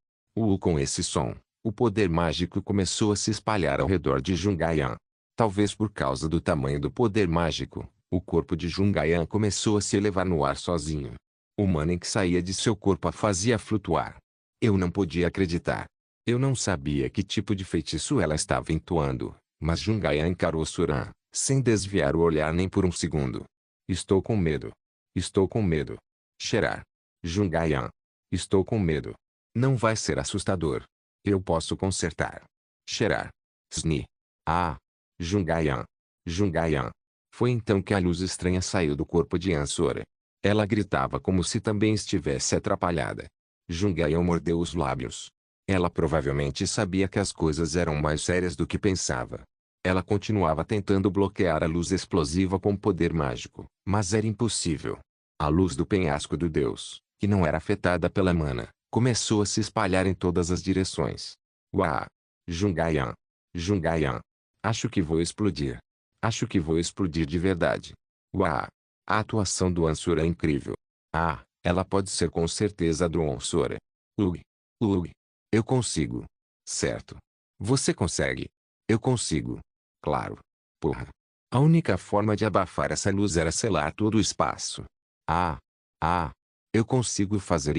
Com esse som, o poder mágico começou a se espalhar ao redor de Jungayan. Talvez por causa do tamanho do poder mágico, o corpo de Jungayan começou a se elevar no ar sozinho. O mana que saía de seu corpo a fazia flutuar. Eu não podia acreditar. Eu não sabia que tipo de feitiço ela estava entoando, mas Jungayan encarou Suran, sem desviar o olhar nem por um segundo. Estou com medo. Estou com medo. Cheirar. Jungayan. Estou com medo. Não vai ser assustador. Eu posso consertar. Cheirar. Sni. Ah. Jungayan. Jungayan. Foi então que a luz estranha saiu do corpo de Ansora. Ela gritava como se também estivesse atrapalhada. Jungayan mordeu os lábios. Ela provavelmente sabia que as coisas eram mais sérias do que pensava. Ela continuava tentando bloquear a luz explosiva com poder mágico, mas era impossível. A luz do penhasco do Deus, que não era afetada pela mana, começou a se espalhar em todas as direções. Uau! Jungaian. Jungaian. Acho que vou explodir. Acho que vou explodir de verdade. Uau! A atuação do Ansura é incrível. Ah, ela pode ser com certeza a do Ansura. Ui. Ui. Eu consigo. Certo. Você consegue. Eu consigo. Claro. Porra. A única forma de abafar essa luz era selar todo o espaço. Ah. Ah. Eu consigo fazer.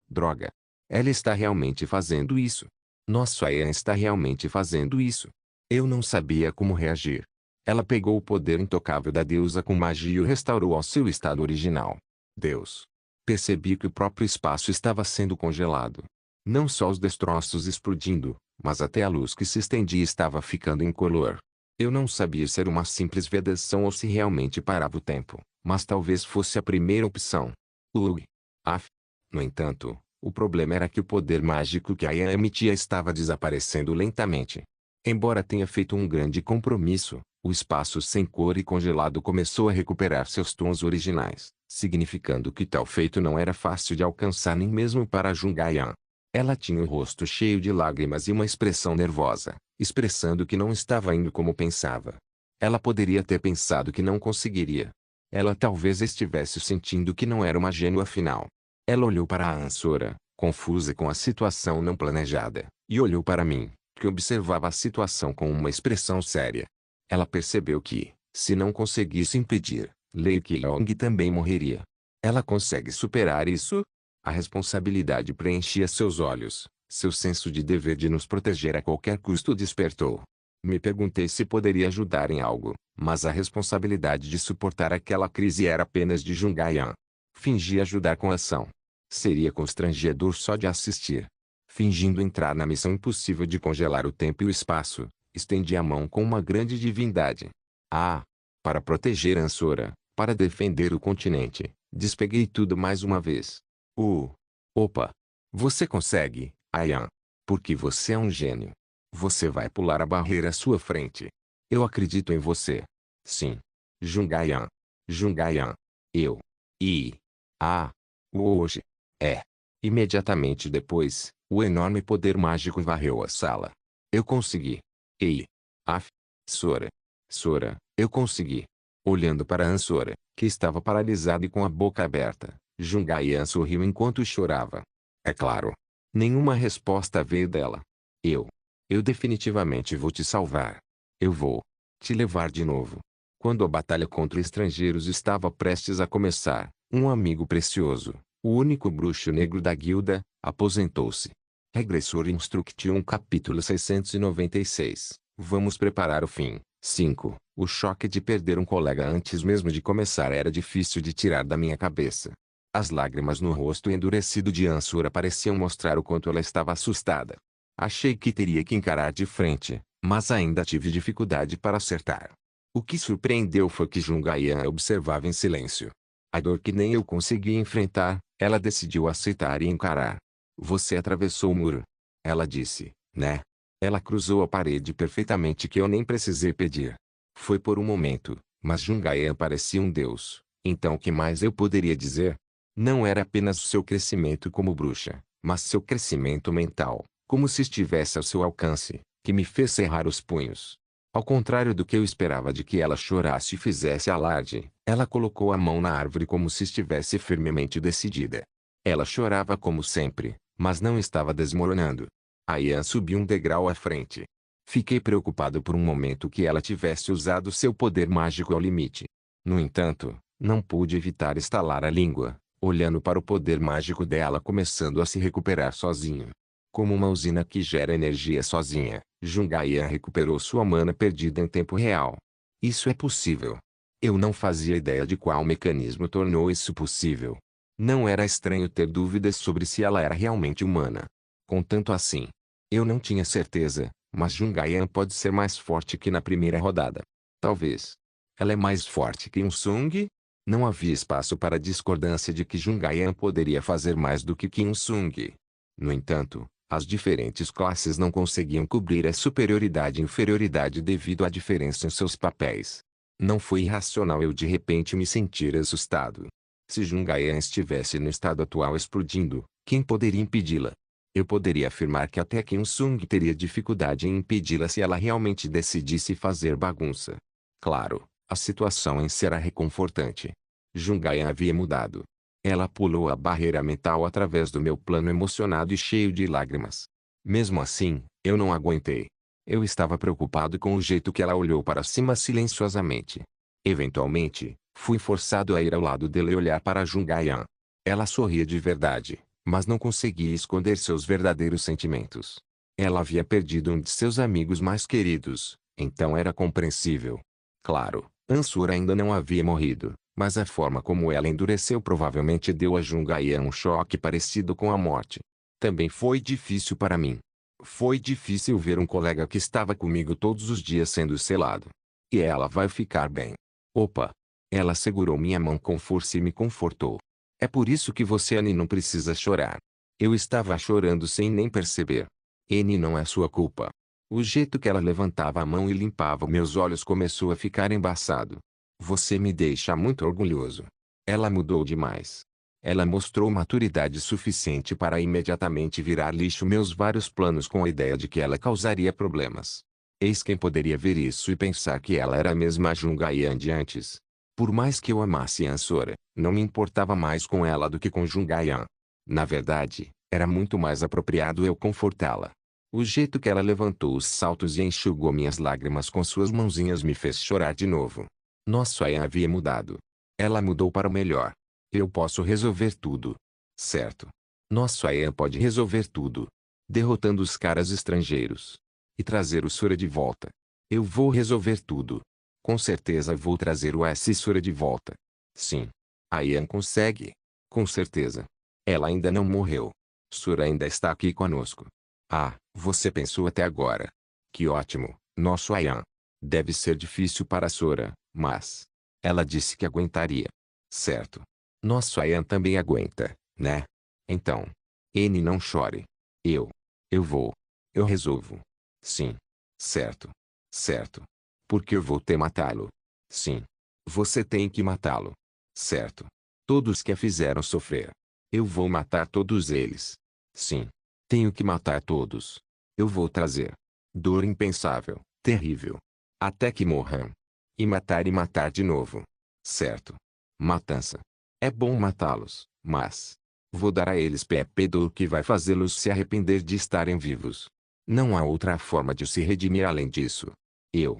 Droga. Ela está realmente fazendo isso. Nosso Ayan está realmente fazendo isso. Eu não sabia como reagir. Ela pegou o poder intocável da deusa com magia e o restaurou ao seu estado original. Deus. Percebi que o próprio espaço estava sendo congelado. Não só os destroços explodindo, mas até a luz que se estendia estava ficando incolor. Eu não sabia se era uma simples vedação ou se realmente parava o tempo, mas talvez fosse a primeira opção. Ui. Af. No entanto, o problema era que o poder mágico que Ayan emitia estava desaparecendo lentamente. Embora tenha feito um grande compromisso, o espaço sem cor e congelado começou a recuperar seus tons originais, significando que tal feito não era fácil de alcançar nem mesmo para Jungaian. Ela tinha o rosto cheio de lágrimas e uma expressão nervosa, expressando que não estava indo como pensava. Ela poderia ter pensado que não conseguiria. Ela talvez estivesse sentindo que não era uma gênua afinal. Ela olhou para a Ansora, confusa com a situação não planejada, e olhou para mim, que observava a situação com uma expressão séria. Ela percebeu que, se não conseguisse impedir, Lei Qiyong também morreria. Ela consegue superar isso? A responsabilidade preenchia seus olhos, seu senso de dever de nos proteger a qualquer custo despertou. Me perguntei se poderia ajudar em algo, mas a responsabilidade de suportar aquela crise era apenas de Jungaian. Fingi ajudar com a ação. Seria constrangedor só de assistir. Fingindo entrar na missão impossível de congelar o tempo e o espaço, estendi a mão com uma grande divindade. Ah! Para proteger Ansora, para defender o continente, despeguei tudo mais uma vez. Opa! Você consegue, Ayan. Porque você é um gênio. Você vai pular a barreira à sua frente. Eu acredito em você. Sim. Jungaian. Jungaian. Eu. Hoje. É. Imediatamente depois, o enorme poder mágico varreu a sala. Eu consegui. Ei. Af. Sora. Sora, eu consegui. Olhando para Ansora, que estava paralisada e com a boca aberta, Jungaian sorriu enquanto chorava. É claro. Nenhuma resposta veio dela. Eu definitivamente vou te salvar. Eu vou te levar de novo. Quando a batalha contra estrangeiros estava prestes a começar, um amigo precioso, o único bruxo negro da guilda, aposentou-se. Regressor Instruction capítulo 696. Vamos preparar o fim. 5. O choque de perder um colega antes mesmo de começar era difícil de tirar da minha cabeça. As lágrimas no rosto endurecido de Ansura pareciam mostrar o quanto ela estava assustada. Achei que teria que encarar de frente, mas ainda tive dificuldade para acertar. O que surpreendeu foi que Jungaian observava em silêncio. A dor que nem eu conseguia enfrentar, ela decidiu aceitar e encarar. Você atravessou o muro. Ela disse, né? Ela cruzou a parede perfeitamente que eu nem precisei pedir. Foi por um momento, mas Jungaian parecia um deus. Então o que mais eu poderia dizer? Não era apenas o seu crescimento como bruxa, mas seu crescimento mental, como se estivesse ao seu alcance, que me fez cerrar os punhos. Ao contrário do que eu esperava de que ela chorasse e fizesse alarde, ela colocou a mão na árvore como se estivesse firmemente decidida. Ela chorava como sempre, mas não estava desmoronando. Ayan subiu um degrau à frente. Fiquei preocupado por um momento que ela tivesse usado seu poder mágico ao limite. No entanto, não pude evitar estalar a língua, olhando para o poder mágico dela começando a se recuperar sozinho. Como uma usina que gera energia sozinha, Jungaian recuperou sua mana perdida em tempo real. Isso é possível. Eu não fazia ideia de qual mecanismo tornou isso possível. Não era estranho ter dúvidas sobre se ela era realmente humana. Contanto assim. Eu não tinha certeza, mas Jungaian pode ser mais forte que na primeira rodada. Talvez. Ela é mais forte que Sung? Não havia espaço para discordância de que Jungaian poderia fazer mais do que Sung. No entanto, as diferentes classes não conseguiam cobrir a superioridade e inferioridade devido à diferença em seus papéis. Não foi irracional eu de repente me sentir assustado. Se Jungayan estivesse no estado atual explodindo, quem poderia impedi-la? Eu poderia afirmar que até Kim Sung teria dificuldade em impedi-la se ela realmente decidisse fazer bagunça. Claro, a situação em si era reconfortante. Jungayan havia mudado. Ela pulou a barreira mental através do meu plano emocionado e cheio de lágrimas. Mesmo assim, eu não aguentei. Eu estava preocupado com o jeito que ela olhou para cima silenciosamente. Eventualmente, fui forçado a ir ao lado dela e olhar para Jungayan. Ela sorria de verdade, mas não conseguia esconder seus verdadeiros sentimentos. Ela havia perdido um de seus amigos mais queridos, então era compreensível. Claro, Ansura ainda não havia morrido, mas a forma como ela endureceu provavelmente deu a Jungayan um choque parecido com a morte. Também foi difícil para mim. Foi difícil ver um colega que estava comigo todos os dias sendo selado. E ela vai ficar bem. Opa! Ela segurou minha mão com força e me confortou. É por isso que você, Annie, não precisa chorar. Eu estava chorando sem nem perceber. Annie, não é sua culpa. O jeito que ela levantava a mão e limpava meus olhos começou a ficar embaçado. Você me deixa muito orgulhoso. Ela mudou demais. Ela mostrou maturidade suficiente para imediatamente virar lixo meus vários planos com a ideia de que ela causaria problemas. Eis quem poderia ver isso e pensar que ela era a mesma Jungayan de antes. Por mais que eu amasse Ansora, não me importava mais com ela do que com Jungayan. Na verdade, era muito mais apropriado eu confortá-la. O jeito que ela levantou os saltos e enxugou minhas lágrimas com suas mãozinhas me fez chorar de novo. Nossa, Ayan havia mudado. Ela mudou para o melhor. Eu posso resolver tudo. Certo. Nosso Ayan pode resolver tudo. Derrotando os caras estrangeiros. E trazer o Sora de volta. Eu vou resolver tudo. Com certeza vou trazer o S Sora de volta. Sim. Ayan consegue. Com certeza. Ela ainda não morreu. Sora ainda está aqui conosco. Ah, você pensou até agora. Que ótimo, nosso Ayan. Deve ser difícil para Sora, mas... Ela disse que aguentaria. Certo. Nosso Ayan também aguenta, né? Então. N, não chore. Eu vou. Eu resolvo. Sim. Certo. Certo. Porque eu vou ter matá-lo. Sim. Você tem que matá-lo. Certo. Todos que a fizeram sofrer. Eu vou matar todos eles. Sim. Tenho que matar todos. Eu vou trazer. Dor impensável, terrível. Até que morram. E matar de novo. Certo. Matança. É bom matá-los, mas... Vou dar a eles Pepe dor que vai fazê-los se arrepender de estarem vivos. Não há outra forma de se redimir além disso. Eu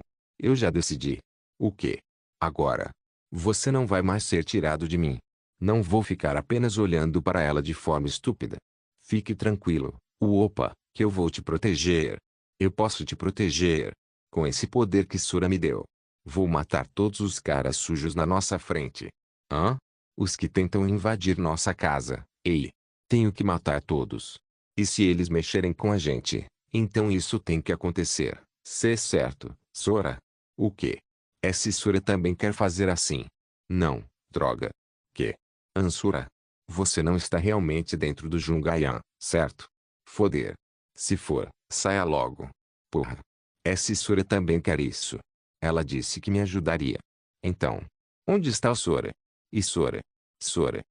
já decidi. O quê? Agora. Você não vai mais ser tirado de mim. Não vou ficar apenas olhando para ela de forma estúpida. Fique tranquilo, Opa, que eu vou te proteger. Eu posso te proteger. Com esse poder que Sora me deu. Vou matar todos os caras sujos na nossa frente. Hã? Os que tentam invadir nossa casa. Ei. Tenho que matar todos. E se eles mexerem com a gente, então isso tem que acontecer. Ser certo, Sora. O quê? Essa Sora também quer fazer assim. Não, droga. Que? Ansura. Você não está realmente dentro do Jungayan, certo? Foder. Se for, saia logo. Porra. Essa Sora também quer isso. Ela disse que me ajudaria. Então. Onde está o Sora? E Sora? Sora.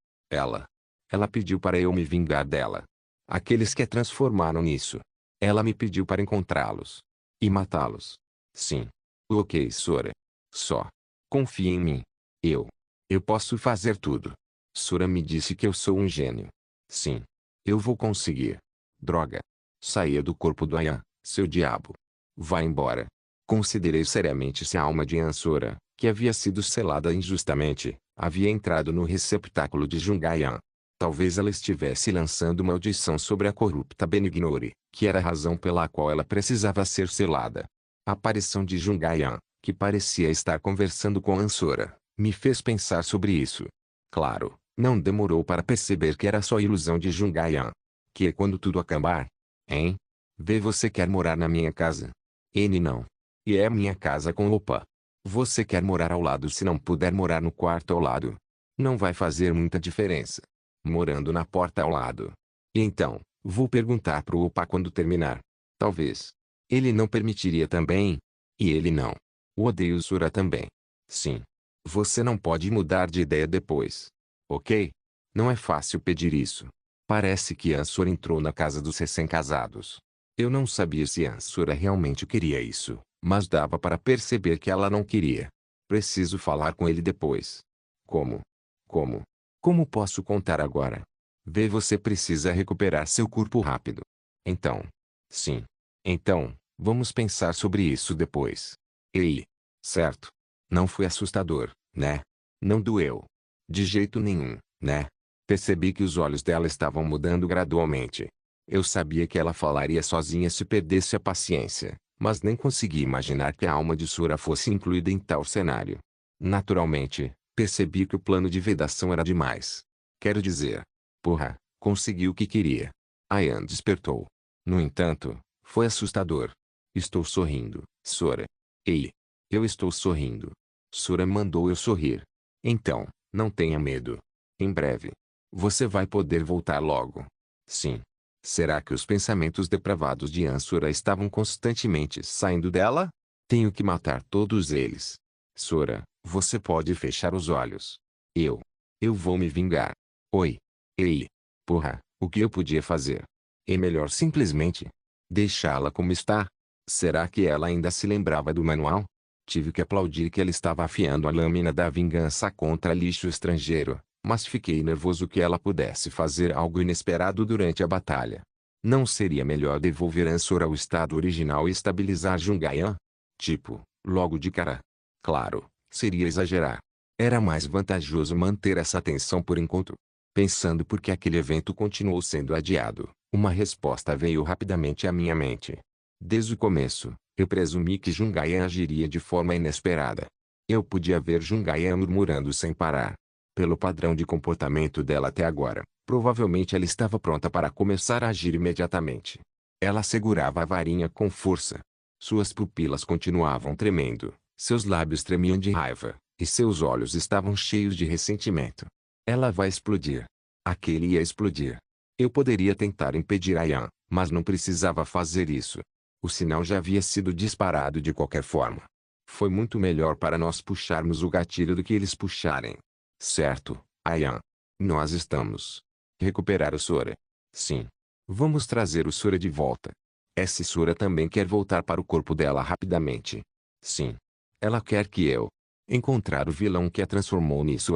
Ela pediu para eu me vingar dela. Aqueles que a transformaram nisso. Ela me pediu para encontrá-los. E matá-los. Sim. Ok, Sora. Só. Confie em mim. Eu posso fazer tudo. Sora me disse que eu sou um gênio. Sim. Eu vou conseguir. Droga. Saia do corpo do Ayan, seu diabo. Vá embora. Considerei seriamente se a alma de Ansora, que havia sido selada injustamente, havia entrado no receptáculo de Jungayan. Talvez ela estivesse lançando maldição sobre a corrupta Benignore, que era a razão pela qual ela precisava ser selada. A aparição de Jungayan, que parecia estar conversando com Ansora, me fez pensar sobre isso. Claro, não demorou para perceber que era só ilusão de Jungayan. Que é quando tudo acabar? Hein? Vê, você quer morar na minha casa? N não. E é minha casa com opa. Você quer morar ao lado se não puder morar no quarto ao lado? Não vai fazer muita diferença. Morando na porta ao lado. E então, vou perguntar pro opa quando terminar. Talvez. Ele não permitiria também? E ele não. O odeio Sora também. Sim. Você não pode mudar de ideia depois. ok? Não é fácil pedir isso. Parece que Ansura entrou na casa dos recém-casados. Eu não sabia se Ansura realmente queria isso, mas dava para perceber que ela não queria. Preciso falar com ele depois. Como? Como? Como posso contar agora? Vê, você precisa recuperar seu corpo rápido. Então. Sim. Então, vamos pensar sobre isso depois. Ei. Certo. Não foi assustador, né? Não doeu. De jeito nenhum, né? Percebi que os olhos dela estavam mudando gradualmente. Eu sabia que ela falaria sozinha se perdesse a paciência, mas nem consegui imaginar que a alma de Sura fosse incluída em tal cenário. Naturalmente, percebi que o plano de vedação era demais. Quero dizer, porra, consegui o que queria. Ayan despertou. No entanto, foi assustador. Estou sorrindo, Sora. Ei. Eu estou sorrindo. Sora mandou eu sorrir. Então, não tenha medo. Em breve. Você vai poder voltar logo. Sim. Será que os pensamentos depravados de Ansura estavam constantemente saindo dela? Tenho que matar todos eles. Sora, você pode fechar os olhos. Eu vou me vingar. Oi. Ei. Porra, o que eu podia fazer? É melhor simplesmente deixá-la como está. Será que ela ainda se lembrava do manual? Tive que aplaudir que ela estava afiando a lâmina da vingança contra lixo estrangeiro, mas fiquei nervoso que ela pudesse fazer algo inesperado durante a batalha. Não seria melhor devolver Ansura ao estado original e estabilizar Jungaian? Tipo, logo de cara. Claro, seria exagerar. Era mais vantajoso manter essa tensão por enquanto. Pensando por que aquele evento continuou sendo adiado, uma resposta veio rapidamente à minha mente. Desde o começo, eu presumi que Jungaian agiria de forma inesperada. Eu podia ver Jungaian murmurando sem parar. Pelo padrão de comportamento dela até agora, provavelmente ela estava pronta para começar a agir imediatamente. Ela segurava a varinha com força. Suas pupilas continuavam tremendo, seus lábios tremiam de raiva, e seus olhos estavam cheios de ressentimento. Ela vai explodir. Aquele ia explodir. Eu poderia tentar impedir Ayan, mas não precisava fazer isso. O sinal já havia sido disparado de qualquer forma. Foi muito melhor para nós puxarmos o gatilho do que eles puxarem. Certo, Ayan. Nós estamos. Recuperar o Sora. Sim. Vamos trazer o Sora de volta. Essa Sora também quer voltar para o corpo dela rapidamente. Sim. Ela quer que eu encontrar o vilão que a transformou nisso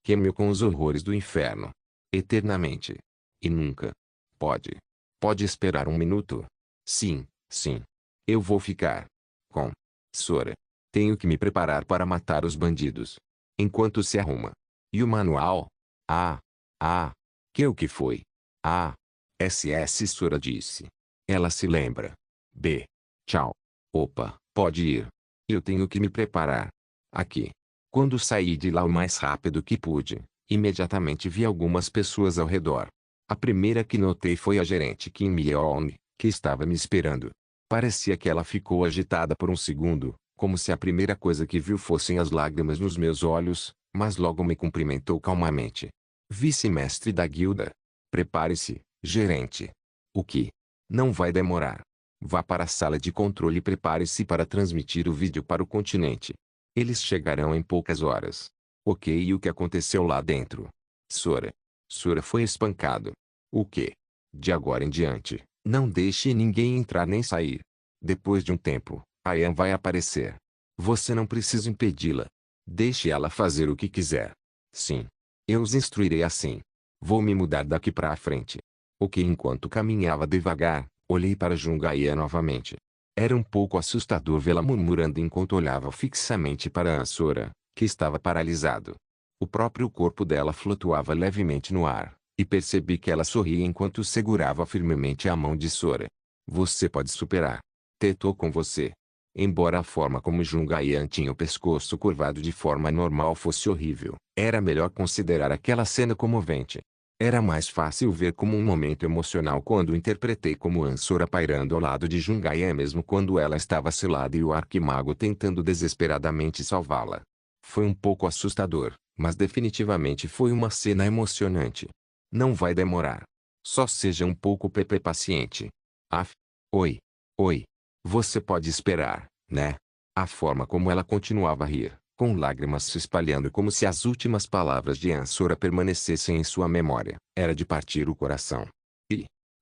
queime-o com os horrores do inferno. Eternamente. E nunca. Pode esperar um minuto? Sim. Sim. Eu vou ficar com Sora. Tenho que me preparar para matar os bandidos. Enquanto se arruma. E o manual? Que o que foi? SS Sora disse. Ela se lembra. Tchau. Opa, pode ir. Eu tenho que me preparar. Aqui. Quando saí de lá o mais rápido que pude, imediatamente vi algumas pessoas ao redor. A primeira que notei foi a gerente Kim Myeon, que estava me esperando. Parecia que ela ficou agitada por um segundo, como se a primeira coisa que viu fossem as lágrimas nos meus olhos, mas logo me cumprimentou calmamente. Vice-mestre da guilda. Prepare-se, gerente. O que? Não vai demorar. Vá para a sala de controle e prepare-se para transmitir o vídeo para o continente. Eles chegarão em poucas horas. Ok, e o que aconteceu lá dentro? Sora. Sora foi espancado. O quê? De agora em diante, não deixe ninguém entrar nem sair. Depois de um tempo, Ayan vai aparecer. Você não precisa impedi-la. Deixe ela fazer o que quiser. Sim. Eu os instruirei assim. Vou me mudar daqui para a frente. Ok, enquanto caminhava devagar, olhei para Jungaian novamente. Era um pouco assustador vê-la murmurando enquanto olhava fixamente para Ansura, que estava paralisado. O próprio corpo dela flutuava levemente no ar, e percebi que ela sorria enquanto segurava firmemente a mão de Sora. Você pode superar. Tetou com você. Embora a forma como Jungaian tinha o pescoço curvado de forma normal fosse horrível, era melhor considerar aquela cena comovente. Era mais fácil ver como um momento emocional quando interpretei como Ansura pairando ao lado de Jungaian mesmo quando ela estava selada e o arquimago tentando desesperadamente salvá-la. Foi um pouco assustador, mas definitivamente foi uma cena emocionante. Não vai demorar. Só seja um pouco paciente. Oi. Você pode esperar, né? A forma como ela continuava a rir, com lágrimas se espalhando como se as últimas palavras de Ansora permanecessem em sua memória. Era de partir o coração.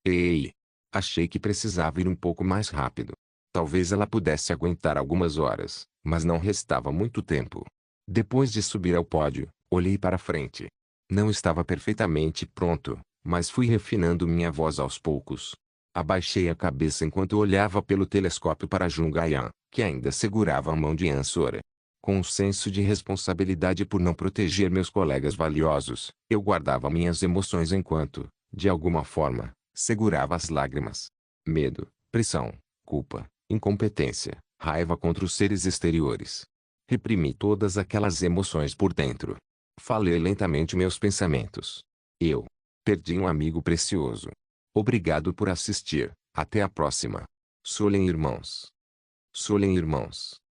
Ei! Achei que precisava ir um pouco mais rápido. Talvez ela pudesse aguentar algumas horas, mas não restava muito tempo. Depois de subir ao pódio, olhei para frente. Não estava perfeitamente pronto, mas fui refinando minha voz aos poucos. Abaixei a cabeça enquanto olhava pelo telescópio para Jungaian, que ainda segurava a mão de Ansora. Com um senso de responsabilidade por não proteger meus colegas valiosos, eu guardava minhas emoções enquanto, de alguma forma, segurava as lágrimas. Medo, pressão, culpa, incompetência, raiva contra os seres exteriores. Reprimi todas aquelas emoções por dentro. Falei lentamente meus pensamentos. Eu perdi um amigo precioso. Obrigado por assistir. Até a próxima. Solen irmãos. Solen irmãos.